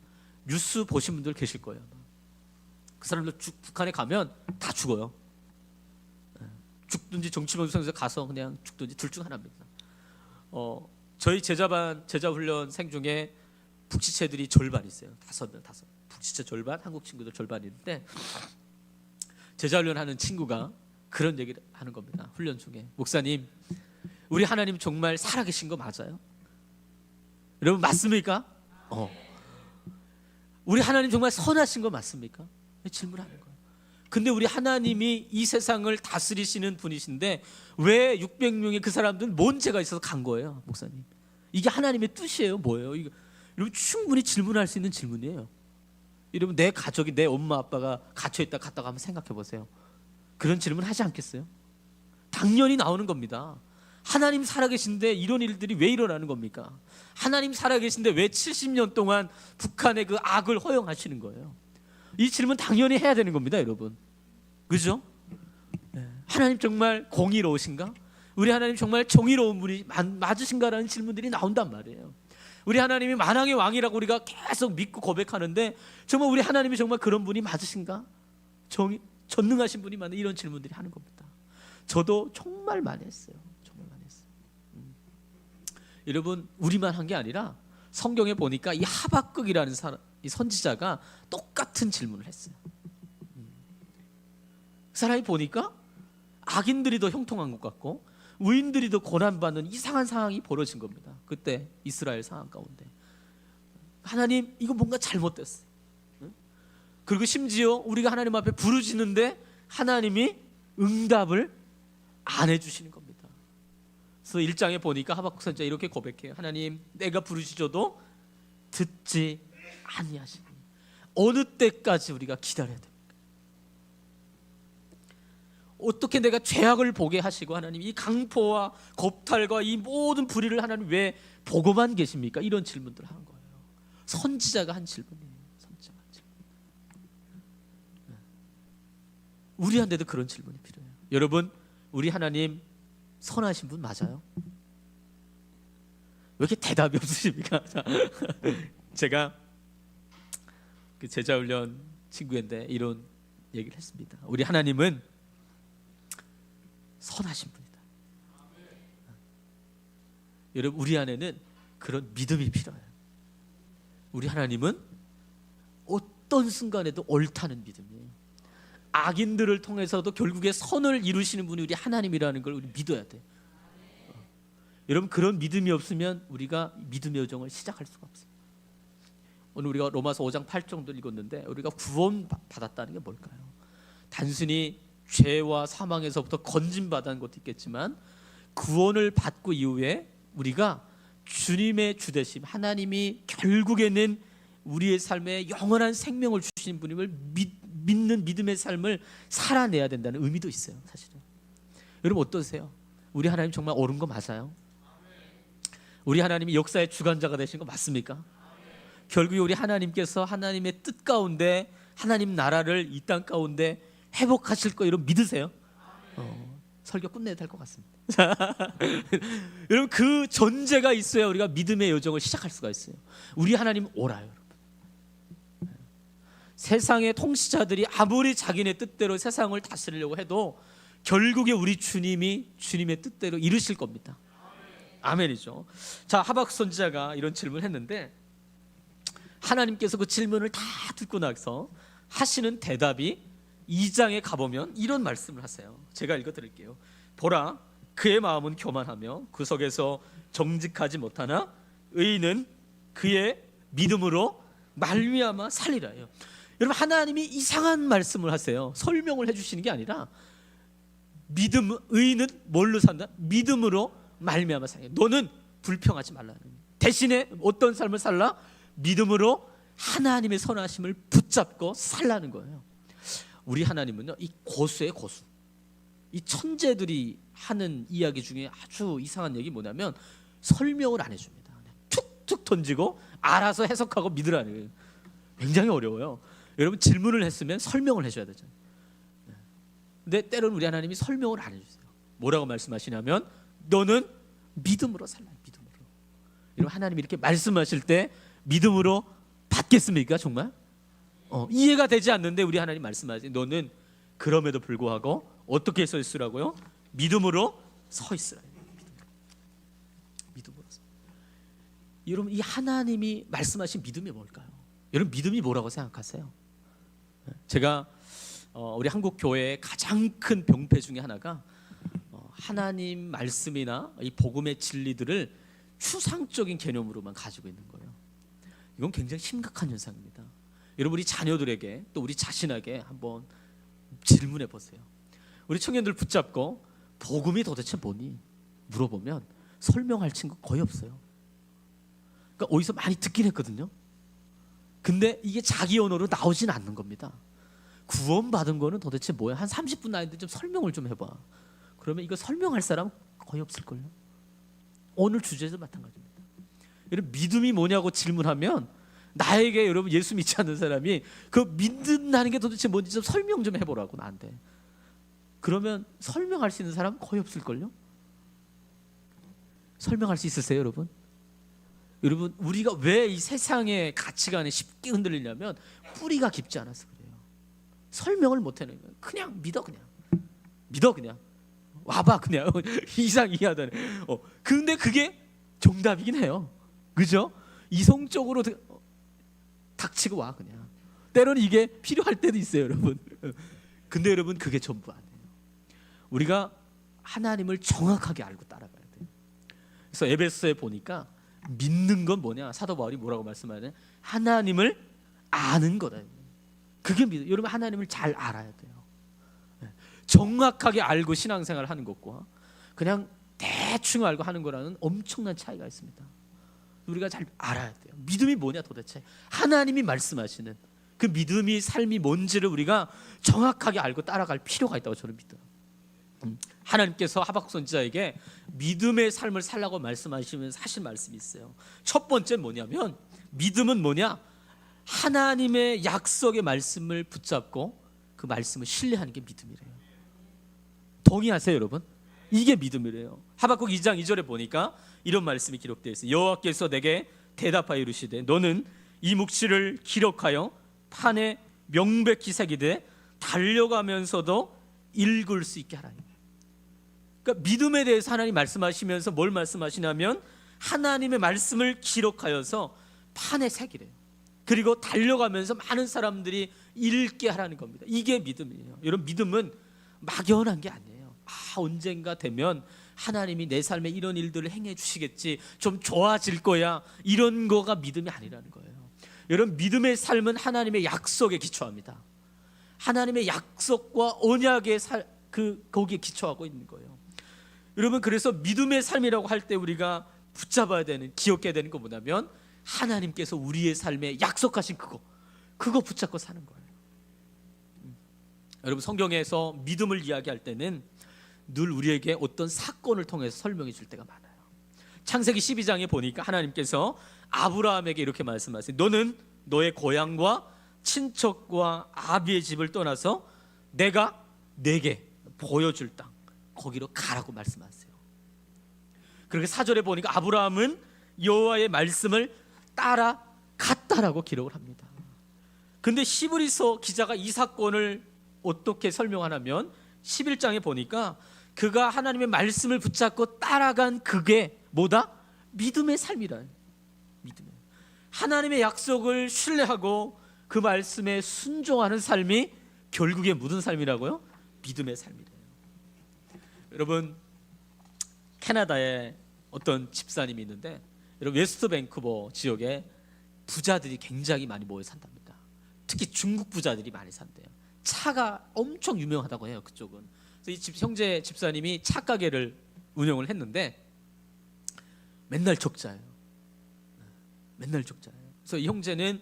뉴스 보신 분들 계실 거예요. 그 사람들 북한에 가면 다 죽어요. 죽든지 정치범상에서 가서 그냥 죽든지 둘 중 하나입니다. 저희 제자 훈련생 중에 북지체들이 절반 있어요. 5명. 북지체 절반, 한국 친구들 절반 있는데 제자 훈련하는 친구가 그런 얘기를 하는 겁니다. 훈련 중에 목사님, 우리 하나님 정말 살아계신 거 맞아요? 여러분 맞습니까? 우리 하나님 정말 선하신 거 맞습니까? 질문하는 거예요. 근데 우리 하나님이 이 세상을 다스리시는 분이신데 왜 600명의 그 사람들은 뭔 죄가 있어서 간 거예요, 목사님? 이게 하나님의 뜻이에요, 뭐예요? 이거 여러분 충분히 질문할 수 있는 질문이에요. 여러분 내 가족이, 내 엄마 아빠가 갇혀있다 갔다가 한번 생각해 보세요. 그런 질문 하지 않겠어요? 당연히 나오는 겁니다. 하나님 살아계신데 이런 일들이 왜 일어나는 겁니까? 하나님 살아계신데 왜 70년 동안 북한의 그 악을 허용하시는 거예요? 이 질문 당연히 해야 되는 겁니다, 여러분. 그죠? 네. 하나님 정말 공의로우신가? 우리 하나님 정말 정의로운 분이 맞으신가라는 질문들이 나온단 말이에요. 우리 하나님이 만왕의 왕이라고 우리가 계속 믿고 고백하는데 정말 우리 하나님이 정말 그런 분이 맞으신가? 전능하신 분이 맞는 이런 질문들이 하는 겁니다. 저도 정말 많이 했어요. 정말 많이 했어요. 여러분 우리만 한 게 아니라 성경에 보니까 이 하박국이라는 이 선지자가 똑같은 질문을 했어요. 그 사람이 보니까 악인들이 더 형통한 것 같고 의인들이 더 고난받는 이상한 상황이 벌어진 겁니다. 그때 이스라엘 상황 가운데 하나님 이거 뭔가 잘못됐어요. 그리고 심지어 우리가 하나님 앞에 부르짖는데 하나님이 응답을 안 해주시는 겁니다. 그래서 1장에 보니까 하박국 선지자 이렇게 고백해요. 하나님 내가 부르짖어도 듣지 아니하시니 어느 때까지 우리가 기다려야 됩니까? 어떻게 내가 죄악을 보게 하시고 하나님 이 강포와 겁탈과 이 모든 불의를 하나님 왜 보고만 계십니까? 이런 질문들을 하는 거예요. 선지자가 한 질문이에요. 선지자가 한 질문. 우리한테도 그런 질문이 필요해요. 여러분, 우리 하나님 선하신 분 맞아요? 왜 이렇게 대답이 없으십니까? 제가 그 제자훈련 친구인데 이런 얘기를 했습니다. 우리 하나님은 선하신 분이다. 여러분, 우리 안에는 그런 믿음이 필요해요. 우리 하나님은 어떤 순간에도 옳다는 믿음이에요. 악인들을 통해서도 결국에 선을 이루시는 분이 우리 하나님이라는 걸 우리 믿어야 돼요. 여러분, 그런 믿음이 없으면 우리가 믿음의 여정을 시작할 수가 없어요. 오늘 우리가 로마서 5장 8절도 읽었는데 우리가 구원 받았다는 게 뭘까요? 단순히 죄와 사망에서부터 건진받은 것도 있겠지만 구원을 받고 이후에 우리가 주님의 주되심, 하나님이 결국에는 우리의 삶에 영원한 생명을 주신 분임을 믿는 믿음의 삶을 살아내야 된다는 의미도 있어요. 사실은 여러분 어떠세요? 우리 하나님 정말 옳은 거 맞아요? 우리 하나님이 역사의 주관자가 되신 거 맞습니까? 결국에 우리 하나님께서 하나님의 뜻 가운데 하나님 나라를 이 땅 가운데 회복하실 거 이런 믿으세요? 설교 끝내야 될 것 같습니다. 여러분, 그 전제가 있어야 우리가 믿음의 여정을 시작할 수가 있어요. 우리 하나님 옳아요, 여러분. 세상의 통치자들이 아무리 자기네 뜻대로 세상을 다스리려고 해도 결국에 우리 주님이 주님의 뜻대로 이루실 겁니다. 아멘이죠. 자, 하박국 선지자가 이런 질문을 했는데 하나님께서 그 질문을 다 듣고 나서 하시는 대답이 2장에 가보면 이런 말씀을 하세요. 제가 읽어드릴게요. 보라, 그의 마음은 교만하며 구석에서 정직하지 못하나 의인은 그의 믿음으로 말미암아 살리라요. 여러분, 하나님이 이상한 말씀을 하세요. 설명을 해주시는 게 아니라 믿음, 의인은 뭘로 산다? 믿음으로 말미암아 살려. 너는 불평하지 말라는 거예요. 대신에 어떤 삶을 살라? 믿음으로 하나님의 선하심을 붙잡고 살라는 거예요. 우리 하나님은요, 이 고수의 고수. 이 천재들이 하는 이야기 중에 아주 이상한 얘기 뭐냐면 설명을 안 해줍니다. 그냥 툭툭 던지고 알아서 해석하고 믿으라는 거예요. 굉장히 어려워요. 여러분, 질문을 했으면 설명을 해줘야 되잖아요. 근데 때로는 우리 하나님이 설명을 안 해주세요. 뭐라고 말씀하시냐면 너는 믿음으로 살라. 믿음으로. 여러분, 하나님이 이렇게 말씀하실 때 믿음으로 받겠습니까? 정말? 이해가 되지 않는데 우리 하나님 말씀하지. 너는 그럼에도 불구하고 어떻게 서 있으라고요? 믿음으로 서 있으라. 믿음으로. 여러분, 이 하나님이 말씀하신 믿음이 뭘까요? 여러분, 믿음이 뭐라고 생각하세요? 제가 우리 한국 교회의 가장 큰 병폐 중에 하나가 하나님 말씀이나 이 복음의 진리들을 추상적인 개념으로만 가지고 있는 거예요. 이건 굉장히 심각한 현상입니다. 여러분, 우리 자녀들에게 또 우리 자신에게 한번 질문해 보세요. 우리 청년들 붙잡고 복음이 도대체 뭐니? 물어보면 설명할 친구 거의 없어요. 그러니까 어디서 많이 듣긴 했거든요. 근데 이게 자기 언어로 나오진 않는 겁니다. 구원받은 거는 도대체 뭐야? 한 30분 나이인데 좀 설명을 좀 해봐. 그러면 이거 설명할 사람 거의 없을걸요. 오늘 주제도 마찬가지입니다. 여러분, 믿음이 뭐냐고 질문하면 나에게 여러분 예수 믿지 않는 사람이 그 믿는다는 게 도대체 뭔지 좀 설명 좀 해보라고 나한테. 그러면 설명할 수 있는 사람 거의 없을걸요. 설명할 수 있으세요, 여러분? 여러분, 우리가 왜 이 세상의 가치관에 쉽게 흔들리냐면 뿌리가 깊지 않아서 그래요. 설명을 못 해내는 거예요. 그냥 믿어, 그냥 와봐, 그냥 이상이하다네. 근데 그게 정답이긴 해요. 그죠? 이성적으로 닥치고 와, 그냥. 때로는 이게 필요할 때도 있어요, 여러분. 근데 여러분, 그게 전부 아니에요. 우리가 하나님을 정확하게 알고 따라가야 돼요. 그래서 에베소에 보니까 믿는 건 뭐냐? 사도 바울이 뭐라고 말씀하냐? 하나님을 아는 거다. 그게 믿어. 여러분, 하나님을 잘 알아야 돼요. 정확하게 알고 신앙생활을 하는 것과 그냥 대충 알고 하는 거랑은 엄청난 차이가 있습니다. 우리가 잘 알아야 돼요. 믿음이 뭐냐 도대체? 하나님이 말씀하시는 그 믿음이 삶이 뭔지를 우리가 정확하게 알고 따라갈 필요가 있다고 저는 믿어요. 하나님께서 하박국 선지자에게 믿음의 삶을 살라고 말씀하시면서 하신 말씀이 있어요. 첫 번째 뭐냐면, 믿음은 뭐냐? 하나님의 약속의 말씀을 붙잡고 그 말씀을 신뢰하는 게 믿음이래요. 동의하세요, 여러분? 이게 믿음이래요. 하박국 2장 2절에 보니까 이런 말씀이 기록되어 있어요. 여호와께서 내게 대답하여 이르시되 너는 이 묵시를 기록하여 판에 명백히 새기되 달려가면서도 읽을 수 있게 하라니. 그러니까 믿음에 대해서 하나님 말씀하시면서 뭘 말씀하시냐면, 하나님의 말씀을 기록하여서 판에 새기래요. 그리고 달려가면서 많은 사람들이 읽게 하라는 겁니다. 이게 믿음이에요. 여러분, 믿음은 막연한 게 아니에요. 언젠가 되면 하나님이 내 삶에 이런 일들을 행해 주시겠지, 좀 좋아질 거야, 이런 거가 믿음이 아니라는 거예요. 여러분, 믿음의 삶은 하나님의 약속에 기초합니다. 하나님의 약속과 언약의 거기에 기초하고 있는 거예요. 여러분, 그래서 믿음의 삶이라고 할 때 우리가 붙잡아야 되는, 기억해야 되는 거 뭐냐면, 하나님께서 우리의 삶에 약속하신 그거 붙잡고 사는 거예요. 여러분, 성경에서 믿음을 이야기할 때는 늘 우리에게 어떤 사건을 통해서 설명해 줄 때가 많아요. 창세기 12장에 보니까 하나님께서 아브라함에게 이렇게 말씀하세요. 너는 너의 고향과 친척과 아비의 집을 떠나서 내가 내게 보여줄 땅, 거기로 가라고 말씀하세요. 그렇게 4절에 보니까 아브라함은 여호와의 말씀을 따라갔다라고 기록을 합니다. 근데 히브리서 기자가 이 사건을 어떻게 설명하냐면, 11장에 보니까 그가 하나님의 말씀을 붙잡고 따라간 그게 뭐다? 믿음의 삶이라. 믿음의, 하나님의 약속을 신뢰하고 그 말씀에 순종하는 삶이 결국에 무슨 삶이라고요? 믿음의 삶이래요. 여러분, 캐나다에 어떤 집사님이 있는데, 여러분, 웨스트 밴쿠버 지역에 부자들이 굉장히 많이 모여 산답니다. 특히 중국 부자들이 많이 산대요. 차가 엄청 유명하다고 해요, 그쪽은. 그래서 이 형제 집사님이 차 가게를 운영을 했는데 맨날 적자예요. 맨날 적자예요. 그래서 이 형제는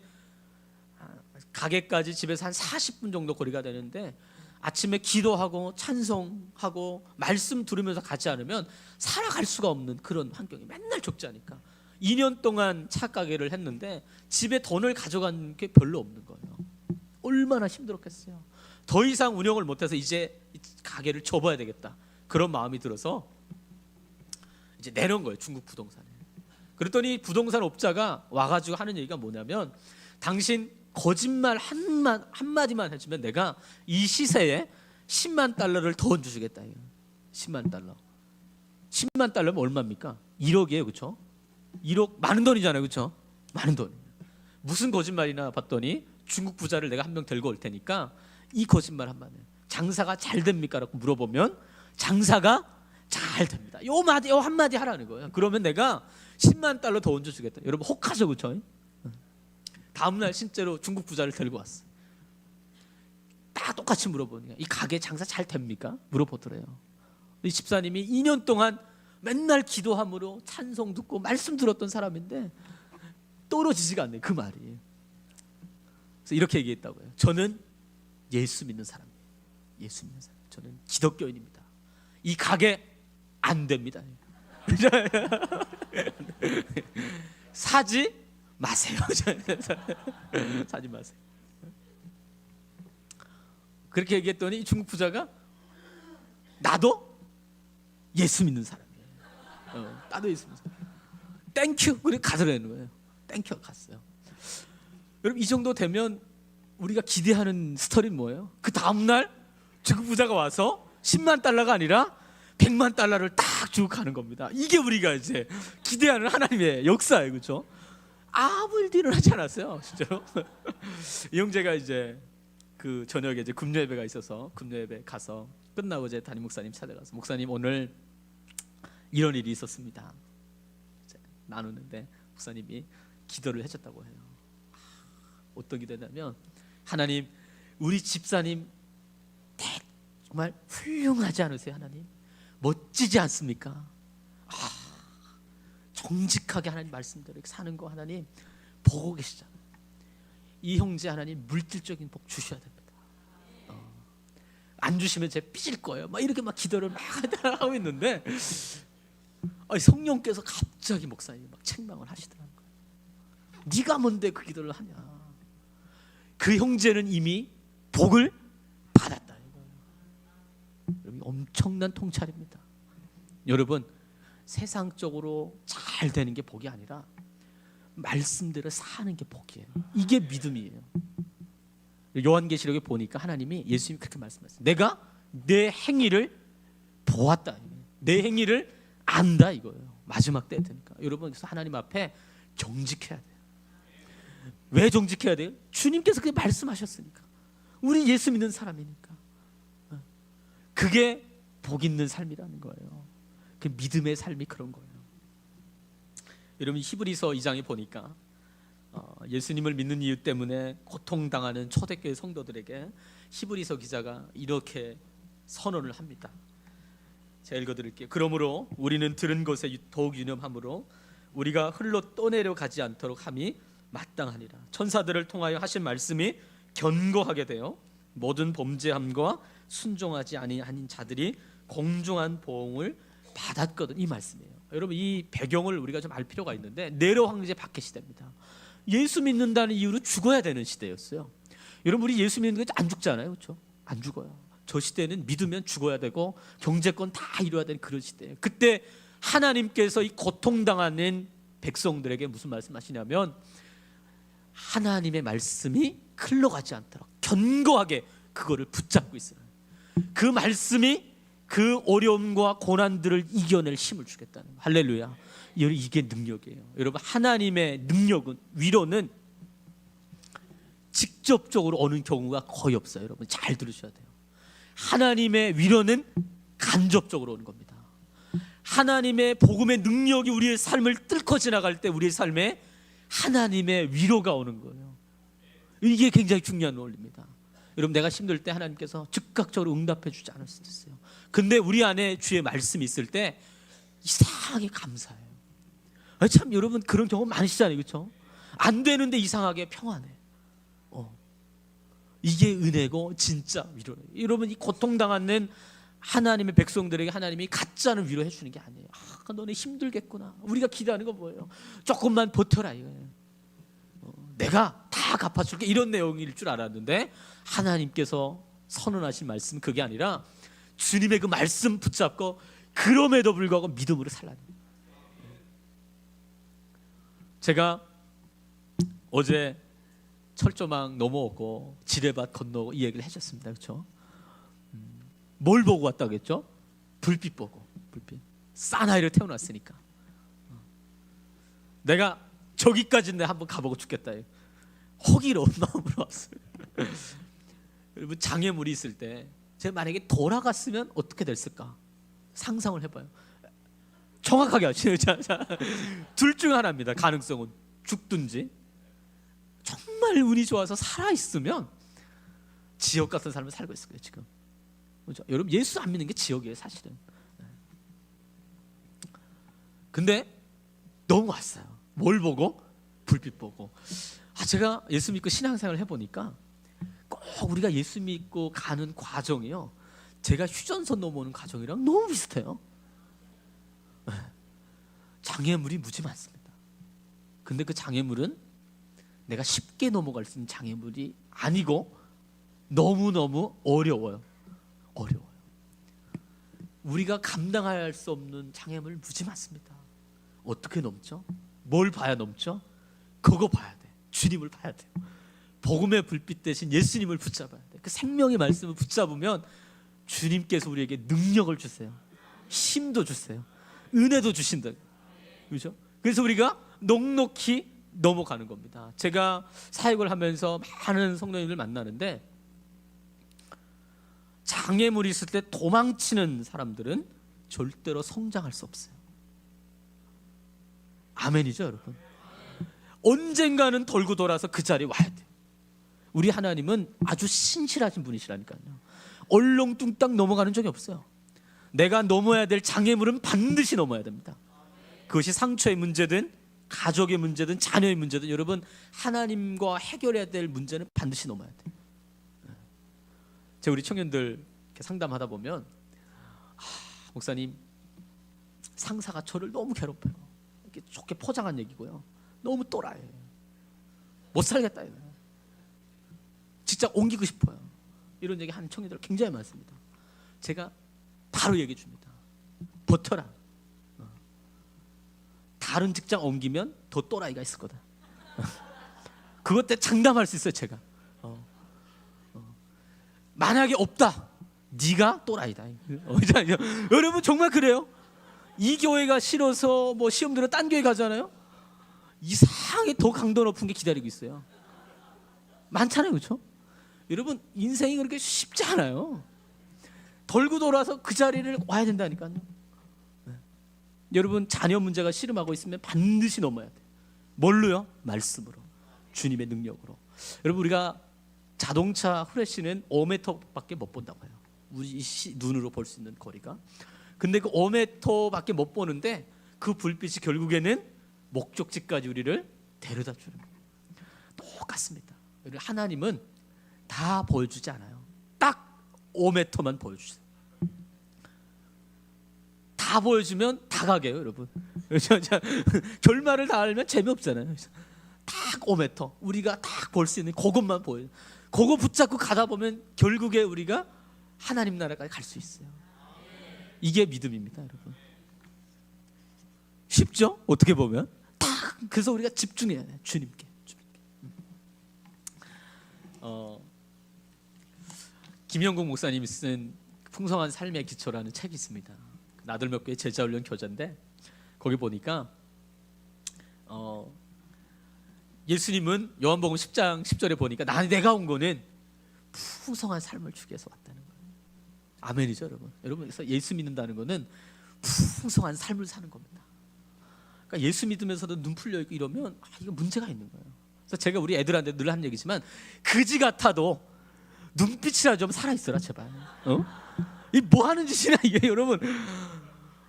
가게까지 집에서 한 40분 정도 거리가 되는데, 아침에 기도하고 찬송하고 말씀 들으면서 가지 않으면 살아갈 수가 없는 그런 환경이, 맨날 적자니까 2년 동안 차 가게를 했는데 집에 돈을 가져간 게 별로 없는 거예요. 얼마나 힘들었겠어요. 더 이상 운영을 못해서 이제 가게를 접어야 되겠다, 그런 마음이 들어서 이제 내놓은 거예요, 중국 부동산에. 그랬더니 부동산 업자가 와가지고 하는 얘기가 뭐냐면, 당신 거짓말 한마디만 해주면 내가 이 시세에 10만 달러를 더 얹어주겠다. 10만 달러. 10만 달러면 얼마입니까? 1억이에요, 그렇죠? 1억, 많은 돈이잖아요, 그렇죠? 많은 돈. 무슨 거짓말이나 봤더니, 중국 부자를 내가 한 명 데리고 올 테니까 이 거짓말 한마디, 장사가 잘 됩니까? 라고 물어보면 장사가 잘 됩니다, 요 한마디 하라는 거예요. 그러면 내가 10만 달러 더 얹어주겠다. 여러분, 혹하죠, 그렇죠? 다음날 실제로 중국 부자를 데리고 왔어. 다 똑같이 물어보니까 이 가게 장사 잘 됩니까? 물어보더래요. 이 집사님이 2년 동안 맨날 기도함으로 찬송 듣고 말씀 들었던 사람인데 떨어지지가 않네, 그 말이. 그래서 이렇게 얘기했다고요. 저는 예수 믿는 사람이에요. 예수 믿는 사람. 저는 기독교인입니다. 이 가게 안 됩니다. 사지 마세요. 사지 마세요. 그렇게 얘기했더니 중국 부자가 나도 예수 믿는 사람이에요. 나도 예수 믿는 사람. 땡큐. 그리고 가더라는 거예요. 땡큐 갔어요. 여러분, 이 정도 되면 우리가 기대하는 스토리는 뭐예요? 그 다음날 중국 부자가 와서 10만 달러가 아니라 100만 달러를 딱 주고 가는 겁니다. 이게 우리가 이제 기대하는 하나님의 역사예요, 그렇죠? 아무 일도 일어나지 않았어요, 진짜로. 이 형제가 이제 그 저녁에 이제 금요 예배가 있어서 금요 예배 가서 끝나고 이제 담임 목사님 찾아가서, 목사님 오늘 이런 일이 있었습니다. 이제 나누는데 목사님이 기도를 해줬다고 해요. 어떤 기도냐면, 하나님, 우리 집사님 정말 훌륭하지 않으세요? 하나님, 멋지지 않습니까? 정직하게 하나님 말씀대로 사는 거 하나님 보고 계시잖아요. 이 형제 하나님 물질적인 복 주셔야 됩니다. 안 주시면 제가 삐질 거예요. 막 이렇게 막 기도를 막 하고 있는데 성령께서 갑자기 목사님이 막 책망을 하시더라고요. 네가 뭔데 그 기도를 하냐. 그 형제는 이미 복을 받았다 이거예요. 엄청난 통찰입니다. 여러분, 세상적으로 잘 되는 게 복이 아니라 말씀대로 사는 게 복이에요. 이게 믿음이에요. 요한계시록에 보니까 하나님이, 예수님이 그렇게 말씀하셨어요. 내가 내 행위를 보았다, 내 행위를 안다 이거예요. 마지막 때 되니까. 여러분, 그래서 하나님 앞에 정직해야 돼요. 왜 정직해야 돼요? 주님께서 그렇게 말씀하셨으니까. 우리 예수 믿는 사람이니까. 그게 복 있는 삶이라는 거예요. 그 믿음의 삶이 그런 거예요. 여러분, 히브리서 2장에 보니까 예수님을 믿는 이유 때문에 고통당하는 초대교회 성도들에게 히브리서 기자가 이렇게 선언을 합니다. 제가 읽어드릴게요. 그러므로 우리는 들은 것에 더욱 유념하므로 우리가 흘러 떠내려가지 않도록 함이 마땅하니라. 천사들을 통하여 하신 말씀이 견고하게 되어 모든 범죄함과 순종하지 아니한 자들이 공정한 보응을 받았거든. 이 말씀이에요. 여러분, 이 배경을 우리가 좀 알 필요가 있는데, 네로 황제 박해 시대입니다. 예수 믿는다는 이유로 죽어야 되는 시대였어요. 여러분, 우리 예수 믿는 게 안 죽잖아요, 그렇죠? 안 죽어요. 저 시대는 믿으면 죽어야 되고 경제권 다 이루어야 되는 그런 시대예요. 그때 하나님께서 이 고통당하는 백성들에게 무슨 말씀하시냐면, 하나님의 말씀이 흘러가지 않도록 견고하게 그거를 붙잡고 있어요. 그 말씀이 그 어려움과 고난들을 이겨낼 힘을 주겠다는 거예요. 할렐루야. 여러분, 이게 능력이에요. 여러분, 하나님의 능력은, 위로는 직접적으로 오는 경우가 거의 없어요. 여러분, 잘 들으셔야 돼요. 하나님의 위로는 간접적으로 오는 겁니다. 하나님의 복음의 능력이 우리의 삶을 뚫고 지나갈 때 우리의 삶에 하나님의 위로가 오는 거예요. 이게 굉장히 중요한 원리입니다. 여러분, 내가 힘들 때 하나님께서 즉각적으로 응답해 주지 않을 수도 있어요. 근데 우리 안에 주의 말씀이 있을 때 이상하게 감사해요. 참, 여러분, 그런 경우 많으시잖아요, 그렇죠? 안 되는데 이상하게 평안해. 이게 은혜고 진짜 위로예요. 여러분, 이 고통당하는 하나님의 백성들에게 하나님이 가짜는 위로해 주는 게 아니에요. 너네 힘들겠구나. 우리가 기대하는 거 뭐예요? 조금만 버텨라 이거예요. 내가 다 갚아줄게, 이런 내용일 줄 알았는데, 하나님께서 선언하신 말씀 그게 아니라 주님의 그 말씀 붙잡고 그럼에도 불구하고 믿음으로 살라는 거예요. 제가 어제 철조망 넘어오고 지뢰밭 건너고 이 얘기를 하셨습니다, 그렇죠? 뭘 보고 왔다고 했죠? 불빛 보고. 불빛. 사나이를 태어났으니까. 내가 저기까지인데 한번 가보고 죽겠다. 호기로운 마음으로 왔어요. 여러분, 장애물이 있을 때 제가 만약에 돌아갔으면 어떻게 됐을까? 상상을 해봐요. 정확하게 하시네요. 둘 중 하나입니다. 가능성은 죽든지, 정말 운이 좋아서 살아있으면 지옥 같은 삶을 살고 있을 거예요 지금. 그렇죠? 여러분, 예수 안 믿는 게 지옥이에요 사실은. 근데 넘어왔어요. 뭘 보고? 불빛 보고. 제가 예수 믿고 신앙생활을 해보니까 꼭 우리가 예수 믿고 가는 과정이요, 제가 휴전선 넘어오는 과정이랑 너무 비슷해요. 장애물이 무지 많습니다. 근데 그 장애물은 내가 쉽게 넘어갈 수 있는 장애물이 아니고 너무너무 어려워요. 우리가 감당할 수 없는 장애물 무지 많습니다. 어떻게 넘죠? 뭘 봐야 넘죠? 그거 봐야 돼. 주님을 봐야 돼요. 복음의 불빛 대신 예수님을 붙잡아야 돼. 그 생명의 말씀을 붙잡으면 주님께서 우리에게 능력을 주세요. 힘도 주세요. 은혜도 주신다. 그렇죠? 그래서 우리가 넉넉히 넘어가는 겁니다. 제가 사역을 하면서 많은 성도님들 만나는데, 장애물이 있을 때 도망치는 사람들은 절대로 성장할 수 없어요. 아멘이죠, 여러분? 언젠가는 돌고 돌아서 그 자리에 와야 돼요. 우리 하나님은 아주 신실하신 분이시라니까요. 얼렁뚱땅 넘어가는 적이 없어요. 내가 넘어야 될 장애물은 반드시 넘어야 됩니다. 그것이 상처의 문제든 가족의 문제든 자녀의 문제든, 여러분, 하나님과 해결해야 될 문제는 반드시 넘어야 돼요. 제가 우리 청년들 이렇게 상담하다 보면 목사님 상사가 저를 너무 괴롭혀요. 이렇게 좋게 포장한 얘기고요. 너무 또라이. 못 살겠다. 직장 옮기고 싶어요. 이런 얘기 하는 청년들 굉장히 많습니다. 제가 바로 얘기해 줍니다. 버텨라. 다른 직장 옮기면 더 또라이가 있을 거다. 그것 때문에 장담할 수 있어요. 제가 만약에 없다, 네가 또라이다. 여러분 정말 그래요. 이 교회가 싫어서 뭐 시험 들어 딴 교회 가잖아요. 이상하게 더 강도 높은 게 기다리고 있어요. 많잖아요, 그렇죠? 여러분 인생이 그렇게 쉽지 않아요. 돌고 돌아서 그 자리를 와야 된다니까요. 네. 여러분 자녀 문제가 씨름하고 있으면 반드시 넘어야 돼요. 뭘로요? 말씀으로, 주님의 능력으로. 여러분 우리가 자동차 후레쉬는 5m밖에 못 본다고 해요. 우리 눈으로 볼 수 있는 거리가. 근데 그 5m밖에 못 보는데 그 불빛이 결국에는 목적지까지 우리를 데려다 주는 거예요. 똑같습니다. 하나님은 다 보여주지 않아요. 딱 5m만 보여주세요. 다 보여주면 다 가게요, 여러분. 결말을 다 알면 재미없잖아요. 딱 5m 우리가 딱 볼 수 있는 그것만 보여요. 그거 붙잡고 가다 보면 결국에 우리가 하나님 나라까지 갈 수 있어요. 이게 믿음입니다, 여러분. 쉽죠? 어떻게 보면 딱. 그래서 우리가 집중해야 돼요. 주님께. 김영국 목사님이 쓴 풍성한 삶의 기초라는 책이 있습니다. 나들목교회 제자훈련 교재인데 거기 보니까 예수님은 요한복음 10장 10절에 보니까 내가 온 거는 풍성한 삶을 주기 위해서 왔다는 거예요. 아멘이죠, 여러분. 여러분, 그래서 예수 믿는다는 거는 풍성한 삶을 사는 겁니다. 그러니까 예수 믿으면서도 눈 풀려 있고 이러면 이거 문제가 있는 거예요. 그래서 제가 우리 애들한테 늘 하는 얘기지만 그지 같아도 눈빛이라 좀 살아 있어라 제발. 이 뭐 하는 짓이냐 이게, 여러분.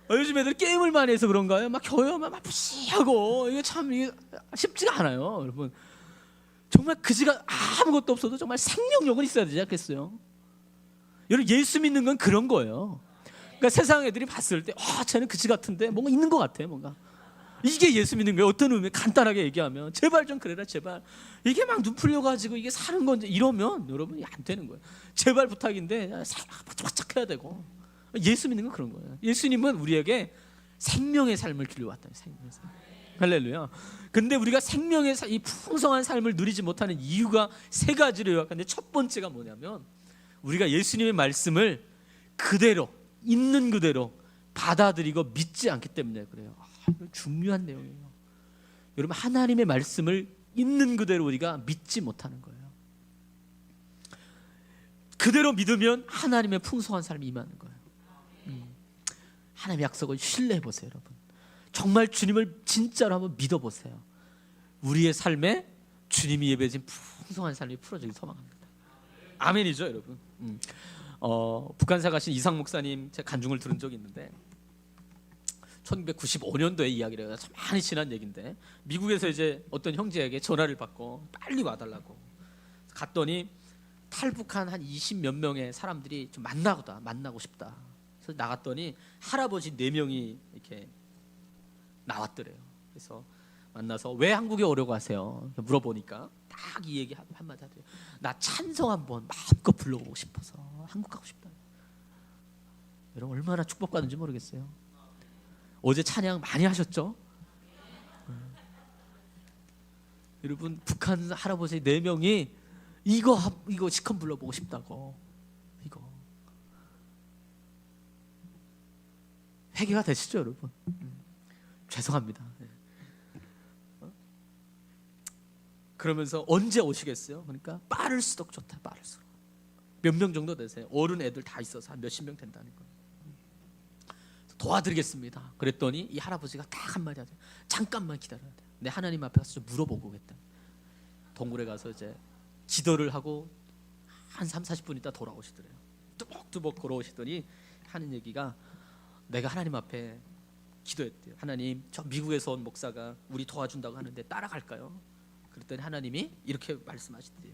요즘 애들 게임을 많이 해서 그런가요? 막 교회만 막 푸시하고 이게 참 이게 쉽지가 않아요, 여러분. 정말 그지가 아무것도 없어도 정말 생명력은 있어야 되지 않겠어요? 여러분 예수 믿는 건 그런 거예요. 그러니까 세상 애들이 봤을 때 쟤는 그지 같은데 뭔가 있는 것 같아, 뭔가. 이게 예수 믿는 거예요. 어떤 의미? 간단하게 얘기하면 제발 좀 그래라 제발. 이게 막 눈 풀려가지고 이게 사는 건지 이러면 여러분이 안 되는 거예요. 제발 부탁인데 바짝 해야 되고. 예수 믿는 건 그런 거예요. 예수님은 우리에게 생명의 삶을 주려 왔다. 생명의 삶. 할렐루야. 근데 우리가 생명의 이 풍성한 삶을 누리지 못하는 이유가 세 가지로 요약하는데 첫 번째가 뭐냐면 우리가 예수님의 말씀을 그대로 있는 그대로 받아들이고 믿지 않기 때문에 그래요. 이거 중요한 내용이에요. 여러분 하나님의 말씀을 있는 그대로 우리가 믿지 못하는 거예요. 그대로 믿으면 하나님의 풍성한 삶이 임하는 거예요. 하나님의 약속을 신뢰해 보세요, 여러분. 정말 주님을 진짜로 한번 믿어 보세요. 우리의 삶에 주님이 예배해진 풍성한 삶이 풀어지길 소망합니다. 아멘이죠, 여러분. 북한사 가신 이상 목사님 제가 간증을 들은 적이 있는데 1995년도의 이야기래요. 참 많이 지난 얘기인데 미국에서 이제 어떤 형제에게 전화를 받고 빨리 와달라고 갔더니 탈북한 한 20몇 명의 사람들이 좀 만나고 싶다. 그래서 나갔더니 할아버지 4명이 이렇게 나왔더래요. 그래서 만나서 왜 한국에 오려고 하세요? 물어보니까 딱 이 얘기 한마디 하더래요. 나 찬송 한번 마음껏 불러보고 싶어서 한국 가고 싶다. 여러분 얼마나 축복받은지 모르겠어요. 어제 찬양 많이 하셨죠? 여러분 북한 할아버지 4명이 이거 시컨 불러보고 싶다고. 이거 회개가 되시죠, 여러분? 죄송합니다. 그러면서 언제 오시겠어요? 그러니까 빠를수록 좋다. 빠를수록. 몇 명 정도 되세요? 어른 애들 다 있어서 한 몇십 명 된다는 거예요. 도와드리겠습니다. 그랬더니 이 할아버지가 딱 한마디 하죠. 잠깐만 기다려야 돼. 내 하나님 앞에 가서 좀 물어보고 오겠다. 동굴에 가서 이제 기도를 하고 한 30-40분 있다 돌아오시더래요. 뚜벅뚜벅 걸어오시더니 하는 얘기가 내가 하나님 앞에 기도했대요. 하나님, 저 미국에서 온 목사가 우리 도와준다고 하는데 따라갈까요? 그랬더니 하나님이 이렇게 말씀하시대요.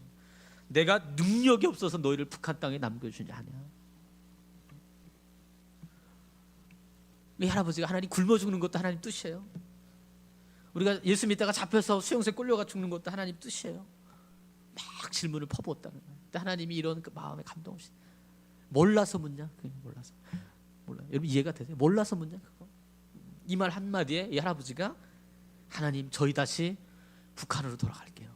내가 능력이 없어서 너희를 북한 땅에 남겨주지 않냐. 이 할아버지가 하나님 굶어 죽는 것도 하나님 뜻이에요. 우리가 예수 믿다가 잡혀서 수용소에 끌려가 죽는 것도 하나님 뜻이에요. 막 질문을 퍼부었다는 거예요. 근데 하나님이 이런 그 마음에 감동하시. 몰라서 묻냐? 몰라서. 몰라요. 여러분 이해가 되세요? 몰라서 묻냐? 그거. 이 말 한마디에 이 할아버지가 하나님 저희 다시 북한으로 돌아갈게요.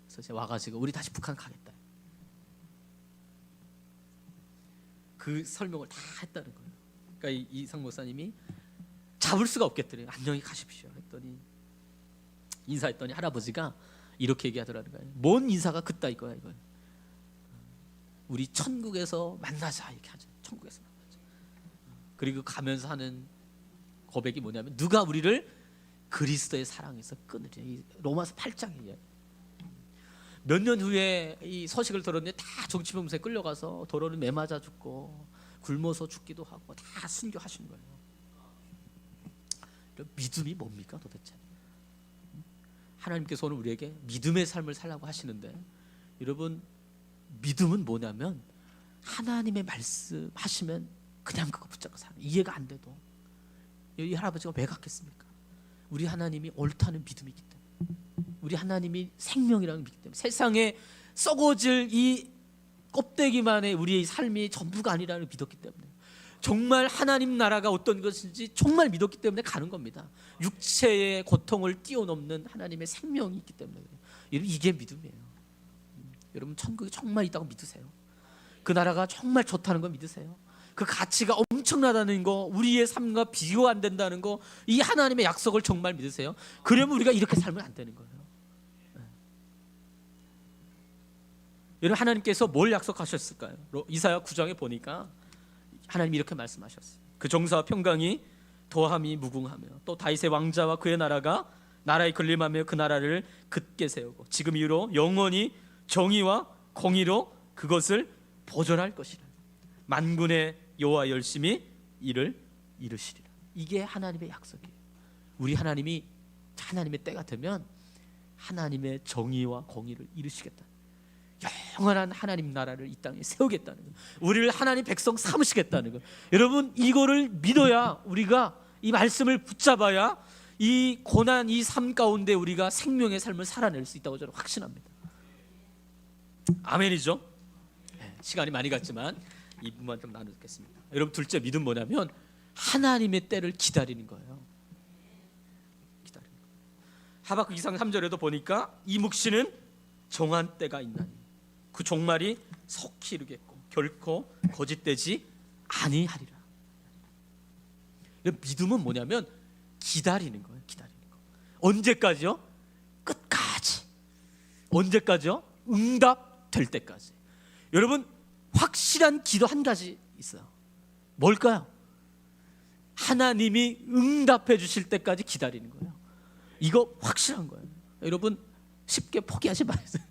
그래서 제가 와가지고 우리 다시 북한 가겠다. 그 설명을 다 했다는 거예요. 그러니까 이상 목사님이 잡을 수가 없겠더래요. 안녕히 가십시오 했더니 인사했더니 할아버지가 이렇게 얘기하더라는 거예요. 뭔 인사가 그따 이거야 이거. 우리 천국에서 만나자 이렇게 하죠. 천국에서 만나자. 그리고 가면서 하는 고백이 뭐냐면 누가 우리를 그리스도의 사랑에서 끊으랴. 이 로마서 8장이에요. 몇 년 후에 이 소식을 들었는데 다 정치범죄에 끌려가서 도로는 매맞아 죽고 굶어서 죽기도 하고 다 순교하신 거예요. 믿음이 뭡니까 도대체? 하나님께서 오늘 우리에게 믿음의 삶을 살라고 하시는데 여러분 믿음은 뭐냐면 하나님의 말씀 하시면 그냥 그거 붙잡고 사는 이해가 안 돼도 이 할아버지가 왜 갔겠습니까? 우리 하나님이 옳다는 믿음이 있기 때문에 우리 하나님이 생명이라는 믿기 때문에 세상에 썩어질 이 껍데기만의 우리의 삶이 전부가 아니라는 믿었기 때문에 정말 하나님 나라가 어떤 것인지 정말 믿었기 때문에 가는 겁니다. 육체의 고통을 뛰어넘는 하나님의 생명이 있기 때문에 그래요. 이게 믿음이에요. 여러분 천국이 정말 있다고 믿으세요? 그 나라가 정말 좋다는 거 믿으세요? 그 가치가 엄청나다는 거 우리의 삶과 비교 안 된다는 거 이 하나님의 약속을 정말 믿으세요? 그러면 우리가 이렇게 살면 안 되는 거예요. 여러분 하나님께서 뭘 약속하셨을까요? 이사야 9장에 보니까 하나님이 이렇게 말씀하셨어요. 그 정사와 평강이 도함이 무궁하며 또 다윗의 왕자와 그의 나라가 나라에 군림하며 그 나라를 굳게 세우고 지금 이후로 영원히 정의와 공의로 그것을 보존할 것이라. 만군의 여호와 열심히 이를 이루시리라. 이게 하나님의 약속이에요. 우리 하나님이 하나님의 때가 되면 하나님의 정의와 공의를 이루시겠다. 영원한 하나님 나라를 이 땅에 세우겠다는 거예요. 우리를 하나님 백성 삼으시겠다는 거예요. 여러분 이거를 믿어야 우리가 이 말씀을 붙잡아야 이 고난 이 삶 가운데 우리가 생명의 삶을 살아낼 수 있다고 저는 확신합니다. 아멘이죠? 시간이 많이 갔지만 이 부분만 좀 나누겠습니다. 여러분 둘째 믿음 뭐냐면 하나님의 때를 기다리는 거예요. 기다리는 거예요. 하박국 2장 3절에도 보니까 이 묵시는 정한 때가 있나니 그 종말이 속히 이르겠고 결코 거짓되지 아니하리라. 믿음은 뭐냐면 기다리는 거예요. 기다리는 거. 언제까지요? 끝까지. 언제까지요? 응답될 때까지. 여러분 확실한 기도 한 가지 있어요. 뭘까요? 하나님이 응답해 주실 때까지 기다리는 거예요. 이거 확실한 거예요. 여러분 쉽게 포기하지 마세요.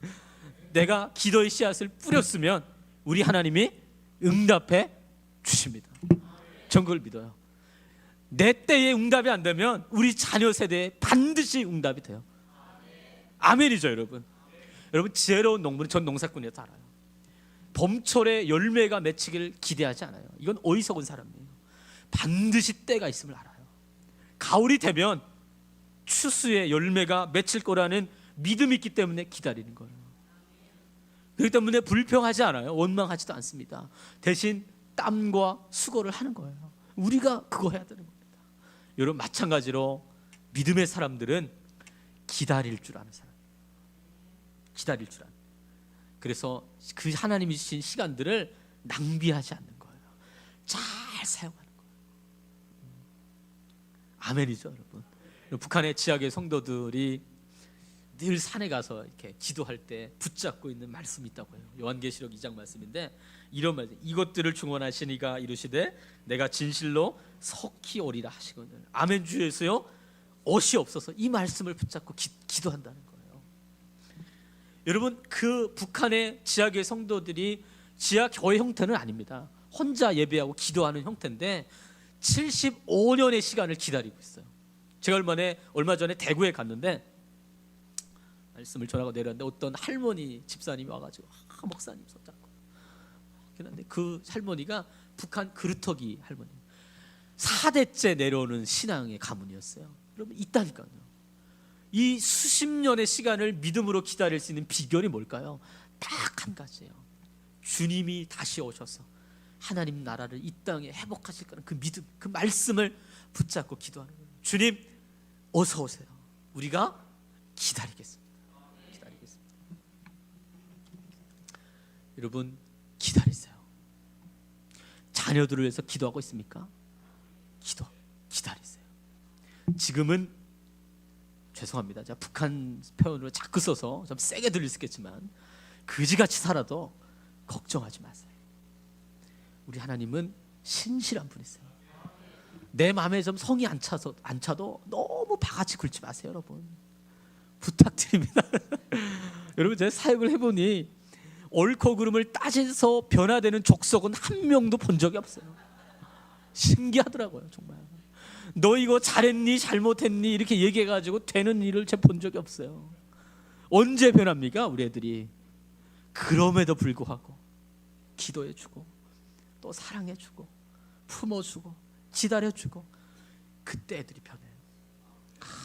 내가 기도의 씨앗을 뿌렸으면 우리 하나님이 응답해 주십니다. 전 그걸 믿어요. 내 때에 응답이 안 되면 우리 자녀 세대에 반드시 응답이 돼요. 아멘이죠 여러분. 여러분 지혜로운 농부는 전 농사꾼이어서 알아요. 봄철에 열매가 맺히기를 기대하지 않아요. 이건 어리석은 사람이에요. 반드시 때가 있음을 알아요. 가을이 되면 추수의 열매가 맺힐 거라는 믿음이 있기 때문에 기다리는 거예요. 그렇기 때문에 불평하지 않아요. 원망하지도 않습니다. 대신 땀과 수고를 하는 거예요. 우리가 그거 해야 되는 겁니다. 여러분 마찬가지로 믿음의 사람들은 기다릴 줄 아는 사람이에요. 기다릴 줄 아는. 그래서 그 하나님이 주신 시간들을 낭비하지 않는 거예요. 잘 사용하는 거예요. 아멘이죠 여러분. 북한의 지하교회 성도들이 늘 산에 가서 이렇게 기도할 때 붙잡고 있는 말씀이 있다고 해요. 요한계시록 2장 말씀인데 이런 말씀. 이것들을 중원하시니가 이르시되 내가 진실로 속히 오리라 하시거든요. 아멘. 주 예수여 옷이 없어서 이 말씀을 붙잡고 기도한다는 거예요. 여러분 그 북한의 지하교회 성도들이 지하교회 형태는 아닙니다. 혼자 예배하고 기도하는 형태인데 75년의 시간을 기다리고 있어요. 제가 얼마 전에 대구에 갔는데 말씀을 전하고 내렸는데 어떤 할머니 집사님이 와가지고 목사님 손잡고 좋긴 한데 그 할머니가 북한 그루터기 할머니 4대째 내려오는 신앙의 가문이었어요. 여러분 있다니까요. 이 수십 년의 시간을 믿음으로 기다릴 수 있는 비결이 뭘까요? 딱 한 가지예요. 주님이 다시 오셔서 하나님 나라를 이 땅에 회복하실 거라는 그 믿음, 그 말씀을 붙잡고 기도하는 거예요. 주님 어서 오세요. 우리가 기다리겠습니다. 기다리겠습니다. 여러분 기다리세요. 자녀들을 위해서 기도하고 있습니까? 기다리세요. 지금은 죄송합니다. 제가 북한 표현으로 자꾸 써서 좀 세게 들릴 수 있겠지만 그지같이 살아도 걱정하지 마세요. 우리 하나님은 신실한 분이세요. 내 마음에 좀 성이 안 차도 너무 바가지 굴지 마세요, 여러분. 부탁드립니다. 여러분 제가 사역을 해보니 옳고 그름을 따져서 변화되는 족속은 한 명도 본 적이 없어요. 신기하더라고요, 정말. 너 이거 잘했니 잘못했니 이렇게 얘기해가지고 되는 일을 제가 본 적이 없어요. 언제 변합니까 우리 애들이? 그럼에도 불구하고 기도해주고 또 사랑해주고 품어주고 기다려주고 그때 애들이 변해요.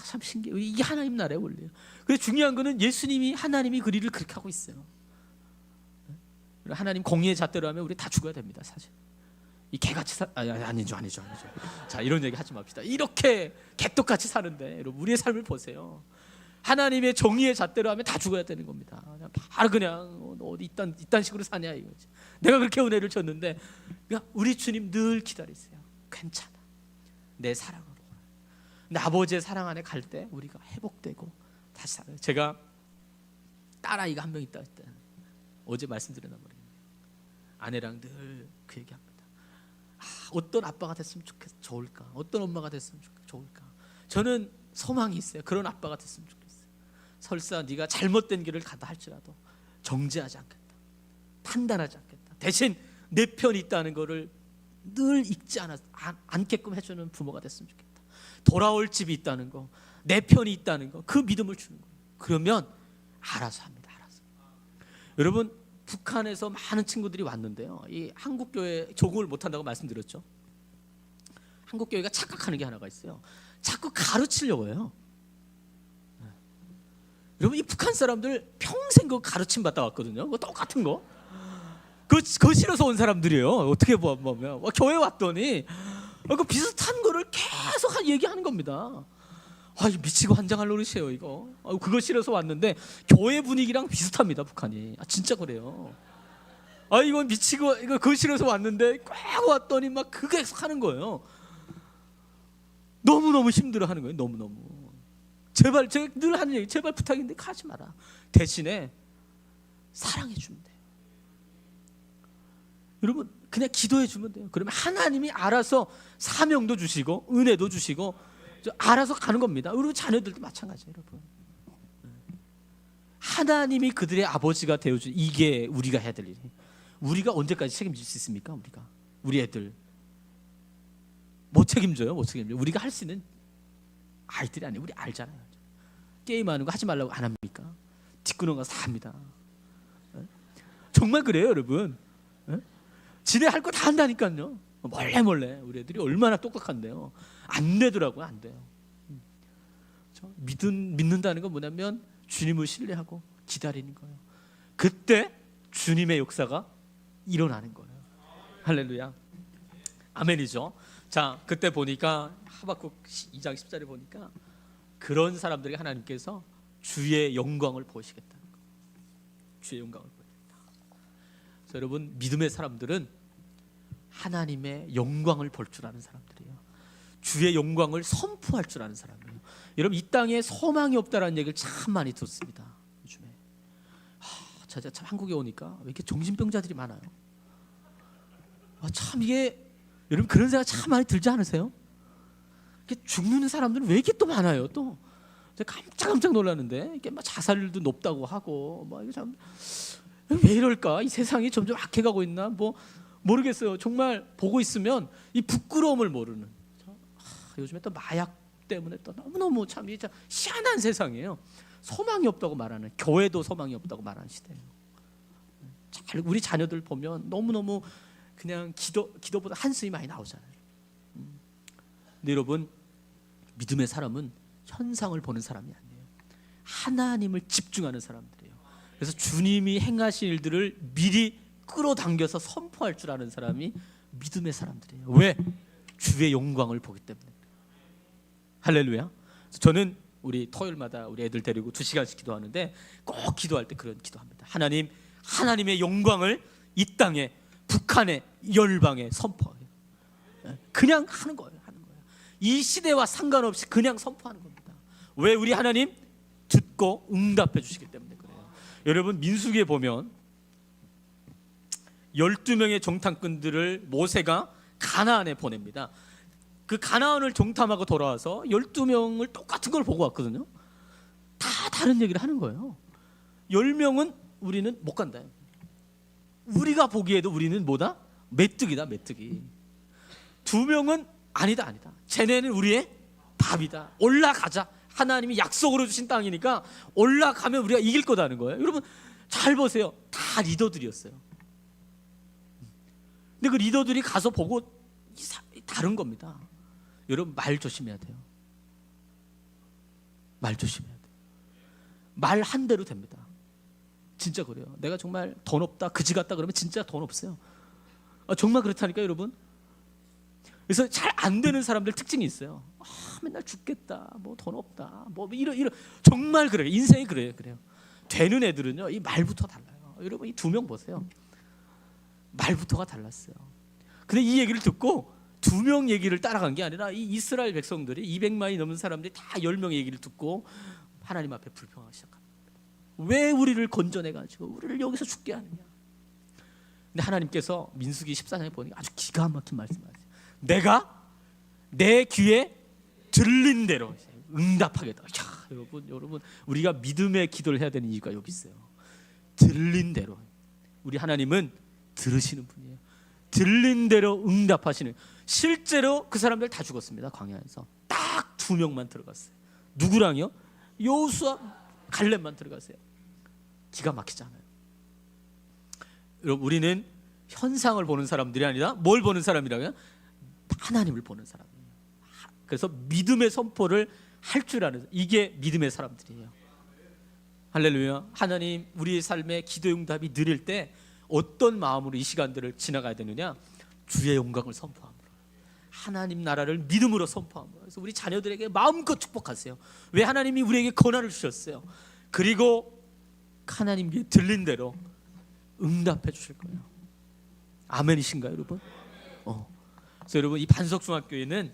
참 신기해요. 이게 하나님 나라의 원리예요. 그래서 중요한 거는 예수님이 하나님이 그 일을 그렇게 하고 있어요. 하나님 공의의 잣대로 하면 우리 다 죽어야 됩니다. 사실 이 개같이 아니죠. 자 이런 얘기 하지 맙시다. 이렇게 개떡같이 사는데 여러분 우리의 삶을 보세요. 하나님의 정의의 잣대로 하면 다 죽어야 되는 겁니다. 바로 그냥 너 어디 이딴 식으로 사냐 이거지. 내가 그렇게 은혜를 줬는데 그러니까 우리 주님 늘 기다리세요. 괜찮아. 내 사랑으로. 근데 아버지의 사랑 안에 갈 때 우리가 회복되고 다시 살아요. 제가 딸아이가 한 명 있다 할 때 어제 말씀드렸나 모르겠네요. 아내랑 늘 그 얘기합니다. 어떤 아빠가 됐으면 좋을까? 어떤 엄마가 됐으면 좋을까? 저는 소망이 있어요. 그런 아빠가 됐으면 좋겠어요. 설사 네가 잘못된 길을 가다 할지라도 정죄하지 않겠다. 판단하지 않겠다. 대신 내 편이 있다는 것을 늘 잊지 않게끔 해주는 부모가 됐으면 좋겠다. 돌아올 집이 있다는 거, 내 편이 있다는 거, 그 믿음을 주는 거예요. 그러면 알아서 합니다. 알아서. 여러분 북한에서 많은 친구들이 왔는데요. 이 한국교회 적응을 못한다고 말씀드렸죠. 한국교회가 착각하는 게 하나가 있어요. 자꾸 가르치려고 해요. 여러분 이 북한 사람들 평생 그 가르침 받다 왔거든요. 그거 똑같은 거. 그거 싫어서 온 사람들이에요. 어떻게 보면 교회 왔더니 그 비슷한 거를 계속 얘기하는 겁니다. 이거 미치고 환장할 노릇이에요 이거. 그거 싫어서 왔는데 교회 분위기랑 비슷합니다 북한이. 진짜 그래요. 이거 미치고 이거 그거 싫어서 왔는데 꽉 왔더니 막 그거 계속 하는 거예요. 너무너무 힘들어하는 거예요. 너무너무. 제발 제가 늘 하는 얘기 제발 부탁인데 가지 마라. 대신에 사랑해 주면 돼요. 여러분 그냥 기도해 주면 돼요. 그러면 하나님이 알아서 사명도 주시고 은혜도 주시고 알아서 가는 겁니다. 우리 자녀들도 마찬가지예요, 여러분. 하나님이 그들의 아버지가 되어준 이게 우리가 해야 될 일이에요. 우리가 언제까지 책임질 수 있습니까? 우리 애들 못 책임져요. 우리가 할 수 있는 아이들이 아니에요. 우리 알잖아요. 게임하는 거 하지 말라고 안 합니까? 뒷구녕 가서 다 합니다. 정말 그래요, 여러분. 지네 할 거 다 한다니까요. 몰래 우리 애들이 얼마나 똑똑한데요. 안 되더라고요. 안 돼요. 믿는다는 건 뭐냐면 주님을 신뢰하고 기다리는 거예요. 그때 주님의 역사가 일어나는 거예요. 할렐루야. 아멘이죠. 자, 그때 보니까 하박국 2장 10절에 보니까 그런 사람들에게 하나님께서 주의 영광을 보이시겠다는 거예요. 주의 영광을 보이겠다. 그래서 여러분 믿음의 사람들은 하나님의 영광을 볼 줄 아는 사람들이에요. 주의 영광을 선포할 줄 아는 사람이에요. 여러분 이 땅에 소망이 없다라는 얘기를 참 많이 듣습니다. 요즘에 제가 참 한국에 오니까 왜 이렇게 정신병자들이 많아요. 참 이게 여러분 그런 생각 참 많이 들지 않으세요? 이렇게 죽는 사람들은 왜 이렇게 또 많아요? 또 제가 깜짝 놀랐는데 이게 막 자살률도 높다고 하고 막 이게 참 왜 이럴까? 이 세상이 점점 악해가고 있나? 모르겠어요. 정말 보고 있으면 이 부끄러움을 모르는. 요즘에 또 마약 때문에 또 너무너무 참 희한한 세상이에요. 소망이 없다고 말하는, 교회도 소망이 없다고 말하는 시대예요. 참 우리 자녀들 보면 너무너무 그냥 기도보다 한숨이 많이 나오잖아요. 근데 여러분, 믿음의 사람은 현상을 보는 사람이 아니에요. 하나님을 집중하는 사람들이에요. 그래서 주님이 행하신 일들을 미리 끌어당겨서 선포할 줄 아는 사람이 믿음의 사람들이에요. 왜? 주의 영광을 보기 때문에. 할렐루야. 저는 우리 토요일마다 우리 애들 데리고 2시간씩 기도하는데 꼭 기도할 때 그런 기도합니다. 하나님, 하나님의 영광을 이 땅에, 북한에, 열방에 선포하게. 그냥 하는 거예요. 이 시대와 상관없이 그냥 선포하는 겁니다. 왜? 우리 하나님 듣고 응답해 주시기 때문에 그래요. 여러분, 민수기에 보면 12명의 정탐꾼들을 모세가 가나안에 보냅니다. 그 가나안을 정탐하고 돌아와서 12명을 똑같은 걸 보고 왔거든요. 다 다른 얘기를 하는 거예요. 10명은 우리는 못 간다. 우리가 보기에도 우리는 뭐다? 메뚜기다, 메뚜기. 2명은 아니다. 쟤네는 우리의 밥이다. 올라가자. 하나님이 약속으로 주신 땅이니까 올라가면 우리가 이길 거다는 거예요. 여러분 잘 보세요. 다 리더들이었어요. 근데 그 리더들이 가서 보고 다른 겁니다. 여러분, 말 조심해야 돼요. 말 조심해야 돼요. 말 한 대로 됩니다. 진짜 그래요. 내가 정말 돈 없다, 그지 같다 그러면 진짜 돈 없어요. 정말 그렇다니까 여러분. 그래서 잘 안 되는 사람들 특징이 있어요. 맨날 죽겠다, 뭐 돈 없다, 뭐 이런 정말 그래요. 인생이 그래요. 되는 애들은요, 이 말부터 달라요. 여러분, 이 2명 보세요. 말부터가 달랐어요. 근데 이 얘기를 듣고 2명 얘기를 따라간 게 아니라 이 이스라엘 백성들이 200만이 넘는 사람들이 다 10명의 얘기를 듣고 하나님 앞에 불평하기 시작합니다. 왜 우리를 건져내가지고 우리를 여기서 죽게 하느냐. 근데 하나님께서 민수기 14장에 보니까 아주 기가 막힌 말씀하세요. 내가 내 귀에 들린 대로 응답하겠다. 야, 여러분, 우리가 믿음의 기도를 해야 되는 이유가 여기 있어요. 들린 대로. 우리 하나님은 들으시는 분이에요. 들린 대로 응답하시는. 실제로 그 사람들 다 죽었습니다. 광야에서 딱 2명만 들어갔어요. 누구랑요? 여호수아, 갈렙만 들어갔어요. 기가 막히잖아요. 여러분, 우리는 현상을 보는 사람들이 아니라 뭘 보는 사람이라고요? 하나님을 보는 사람이에요. 그래서 믿음의 선포를 할 줄 아는, 이게 믿음의 사람들이에요. 할렐루야. 하나님, 우리의 삶에 기도 응답이 느릴 때 어떤 마음으로 이 시간들을 지나가야 되느냐? 주의 영광을 선포함으로, 하나님 나라를 믿음으로 선포함으로. 그래서 우리 자녀들에게 마음껏 축복하세요. 왜? 하나님이 우리에게 권한을 주셨어요. 그리고 하나님께 들린 대로 응답해 주실 거예요. 아멘이신가요, 여러분? 그래서 여러분, 이 반석중학교에는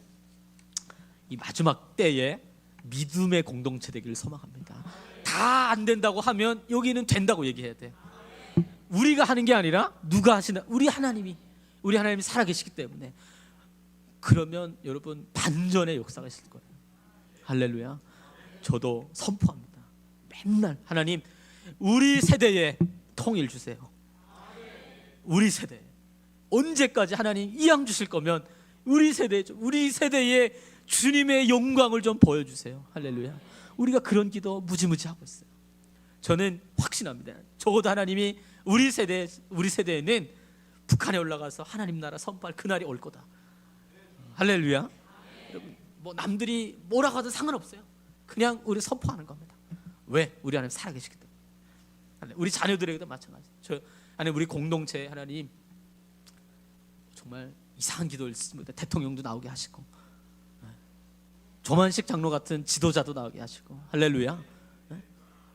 이 마지막 때에 믿음의 공동체 되기를 소망합니다. 다 안 된다고 하면 여기는 된다고 얘기해야 돼요. 우리가 하는 게 아니라 누가 하시나? 우리 하나님이 살아계시기 때문에. 그러면 여러분, 반전의 역사가 있을 거예요. 할렐루야. 저도 선포합니다. 맨날 하나님, 우리 세대에 통일 주세요. 우리 세대. 언제까지 하나님 이양 주실 거면 우리 세대에 주님의 영광을 좀 보여주세요. 할렐루야. 우리가 그런 기도 무지무지 하고 있어요. 저는 확신합니다. 적어도 하나님이 우리 세대에는 북한에 올라가서 하나님 나라 선포할 그날이 올 거다. 할렐루야. 여러분, 뭐 남들이 뭐라고 하든 상관없어요. 그냥 우리 선포하는 겁니다. 왜? 우리 하나님 살아계시기 때문에. 우리 자녀들에게도 마찬가지. 우리 공동체 하나님 정말 이상한 기도를 했습니다. 대통령도 나오게 하시고, 조만식 장로 같은 지도자도 나오게 하시고. 할렐루야.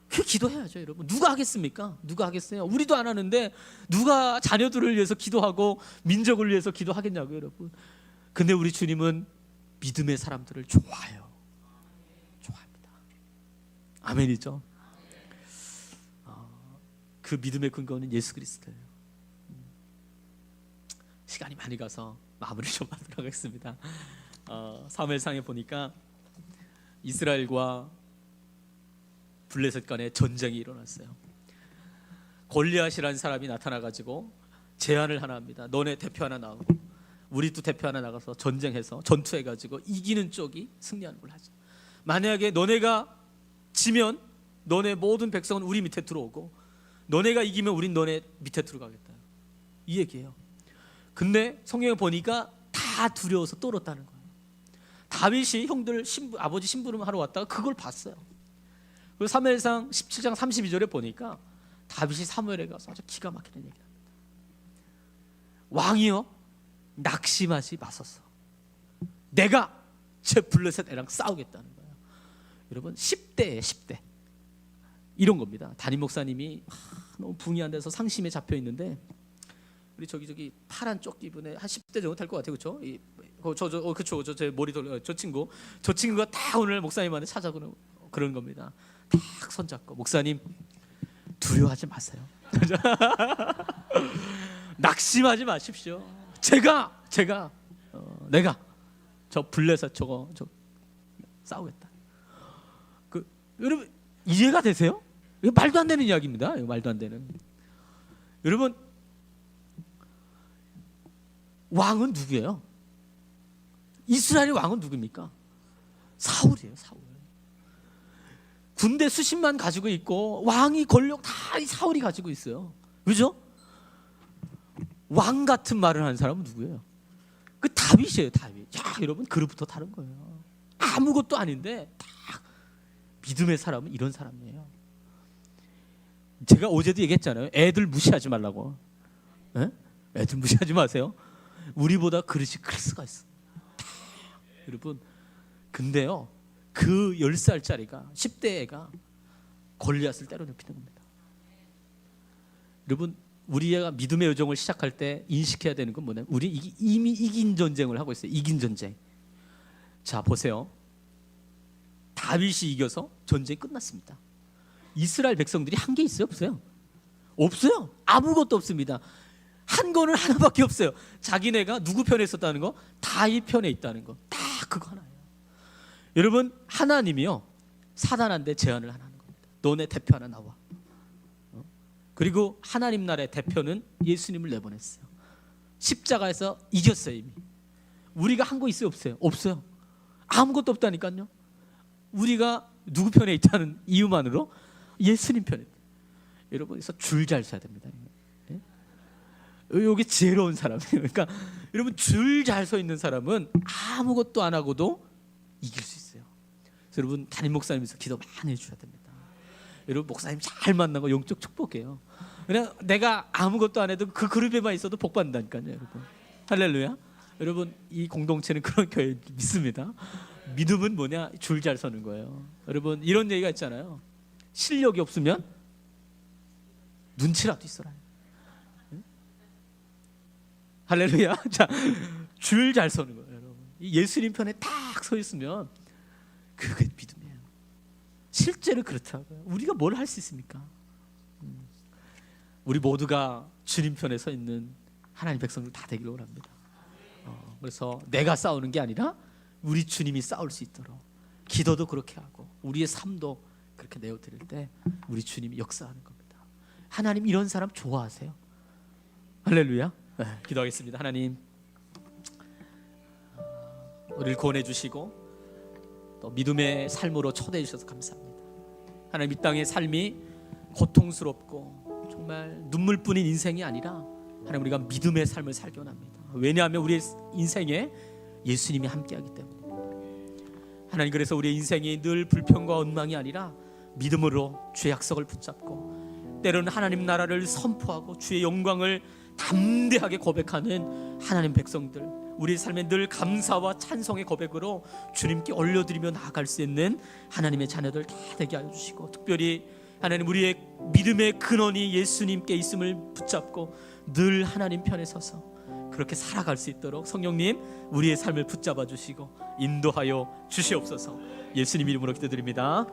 그 기도해야죠, 여러분. 누가 하겠습니까? 누가 하겠어요? 우리도 안 하는데 누가 자녀들을 위해서 기도하고 민족을 위해서 기도하겠냐고요, 여러분. 근데 우리 주님은 믿음의 사람들을 좋아해요. 좋아합니다. 아멘이죠. 그 믿음의 근거는 예수 그리스도예요. 시간이 많이 가서 마무리 좀 하도록 하겠습니다. 사무엘상에 보니까 이스라엘과 블레셋 간에 전쟁이 일어났어요. 골리앗이라는 사람이 나타나가지고 제안을 하나 합니다. 너네 대표 하나 나오고 우리 또 대표 하나 나가서 전쟁해서 전투해가지고 이기는 쪽이 승리하는 걸 하자. 만약에 너네가 지면 너네 모든 백성은 우리 밑에 들어오고, 너네가 이기면 우린 너네 밑에 들어가겠다. 이 얘기예요. 근데 성경에 보니까 다 두려워서 떨었다는 거예요. 다윗이 형들 아버지 심부름하러 왔다가 그걸 봤어요. 그리고 사무엘상 17장 32절에 보니까 다윗이 사무엘에 가서 아주 기가 막히는 얘기를 합니다. 왕이요 낙심하지 마소서. 내가 제 블레셋 애랑 싸우겠다는 거예요. 여러분 10대에 10대 이런 겁니다. 담임 목사님이 너무 붕이 안 돼서 상심에 잡혀 있는데 우리 저기 파란 조끼 입은 한 10대 정도 될 것 같아요, 그렇죠? 그렇죠, 제 머리 돌려 저 친구가 다 오늘 목사님한테 찾아오는 그런 겁니다. 딱 손잡고 목사님 두려워하지 마세요. 낙심하지 마십시오. 내가 저 블레셋 저 싸우겠다. 여러분 이해가 되세요? 이거 말도 안 되는 이야기입니다. 이거 말도 안 되는. 여러분 왕은 누구예요? 이스라엘의 왕은 누굽니까? 사울이에요. 사울. 군대 수십만 가지고 있고 왕이 권력 다 이 사울이 가지고 있어요. 그죠? 왕 같은 말을 하는 사람은 누구예요? 그 다윗이에요. 다윗. 야, 여러분 그로부터 다른 거예요. 아무것도 아닌데 딱 믿음의 사람은 이런 사람이에요. 제가 어제도 얘기했잖아요. 애들 무시하지 말라고. 에? 애들 무시하지 마세요. 우리보다 그릇이 클 수가 있어. 여러분 근데요 그 10살짜리가 10대 애가 골리앗을 때려눕히는 겁니다. 여러분 우리가 믿음의 여정을 시작할 때 인식해야 되는 건 뭐냐면 우리 이미 이긴 전쟁을 하고 있어요. 이긴 전쟁. 자 보세요. 다윗이 이겨서 전쟁이 끝났습니다. 이스라엘 백성들이 한 게 있어요? 없어요? 없어요. 아무것도 없습니다. 한 거는 하나밖에 없어요. 자기네가 누구 편에 있었다는 거? 다윗 편에 있다는 거. 딱 그거 하나예요. 여러분 하나님이요 사단한테 제안을 하나 하는 겁니다. 너네 대표 하나 나와. 그리고 하나님 나라의 대표는 예수님을 내보냈어요. 십자가에서 이겼어요. 이미. 우리가 한 거 있어요? 없어요? 없어요. 아무것도 없다니까요. 우리가 누구 편에 있다는 이유만으로 예수님 편에 있다. 여러분 그래서 줄 잘 서야 됩니다. 여기 지혜로운 사람이에요. 그러니까 여러분 줄 잘 서 있는 사람은 아무것도 안 하고도 이길 수 있어요. 그래서 여러분 담임 목사님께서 기도 많이 해주셔야 됩니다. 여러분 목사님 잘 만나고 영적 축복해요. 그냥 내가 아무것도 안 해도 그 그룹에만 있어도 복 받는다니까요. 여러분 할렐루야. 여러분 이 공동체는 그런 교회 믿습니다. 믿음은 뭐냐? 줄 잘 서는 거예요. 여러분 이런 얘기가 있잖아요. 실력이 없으면 눈치라도 있어라. 할렐루야. 자, 줄 잘 서는 거예요, 여러분. 예수님 편에 딱 서 있으면 그게 믿음이에요. 실제로 그렇다고요. 우리가 뭘 할 수 있습니까? 우리 모두가 주님 편에 서 있는 하나님 백성들 다 되기를 원합니다. 그래서 내가 싸우는 게 아니라 우리 주님이 싸울 수 있도록 기도도 그렇게 하고 우리의 삶도 그렇게 내어드릴 때 우리 주님이 역사하는 겁니다. 하나님 이런 사람 좋아하세요? 할렐루야. 네, 기도하겠습니다. 하나님 우리를 구원해 주시고 또 믿음의 삶으로 초대해 주셔서 감사합니다. 하나님 이 땅의 삶이 고통스럽고 정말 눈물뿐인 인생이 아니라 하나님 우리가 믿음의 삶을 살기 원합니다. 왜냐하면 우리의 인생에 예수님이 함께하기 때문입니다. 하나님 그래서 우리의 인생이 늘 불평과 원망이 아니라 믿음으로 주의 약속을 붙잡고 때로는 하나님 나라를 선포하고 주의 영광을 담대하게 고백하는 하나님 백성들, 우리 삶에 늘 감사와 찬송의 고백으로 주님께 올려드리며 나아갈 수 있는 하나님의 자녀들 다 되게 하여 주시고 특별히 하나님 우리의 믿음의 근원이 예수님께 있음을 붙잡고 늘 하나님 편에 서서 그렇게 살아갈 수 있도록 성령님 우리의 삶을 붙잡아 주시고 인도하여 주시옵소서. 예수님 이름으로 기도드립니다.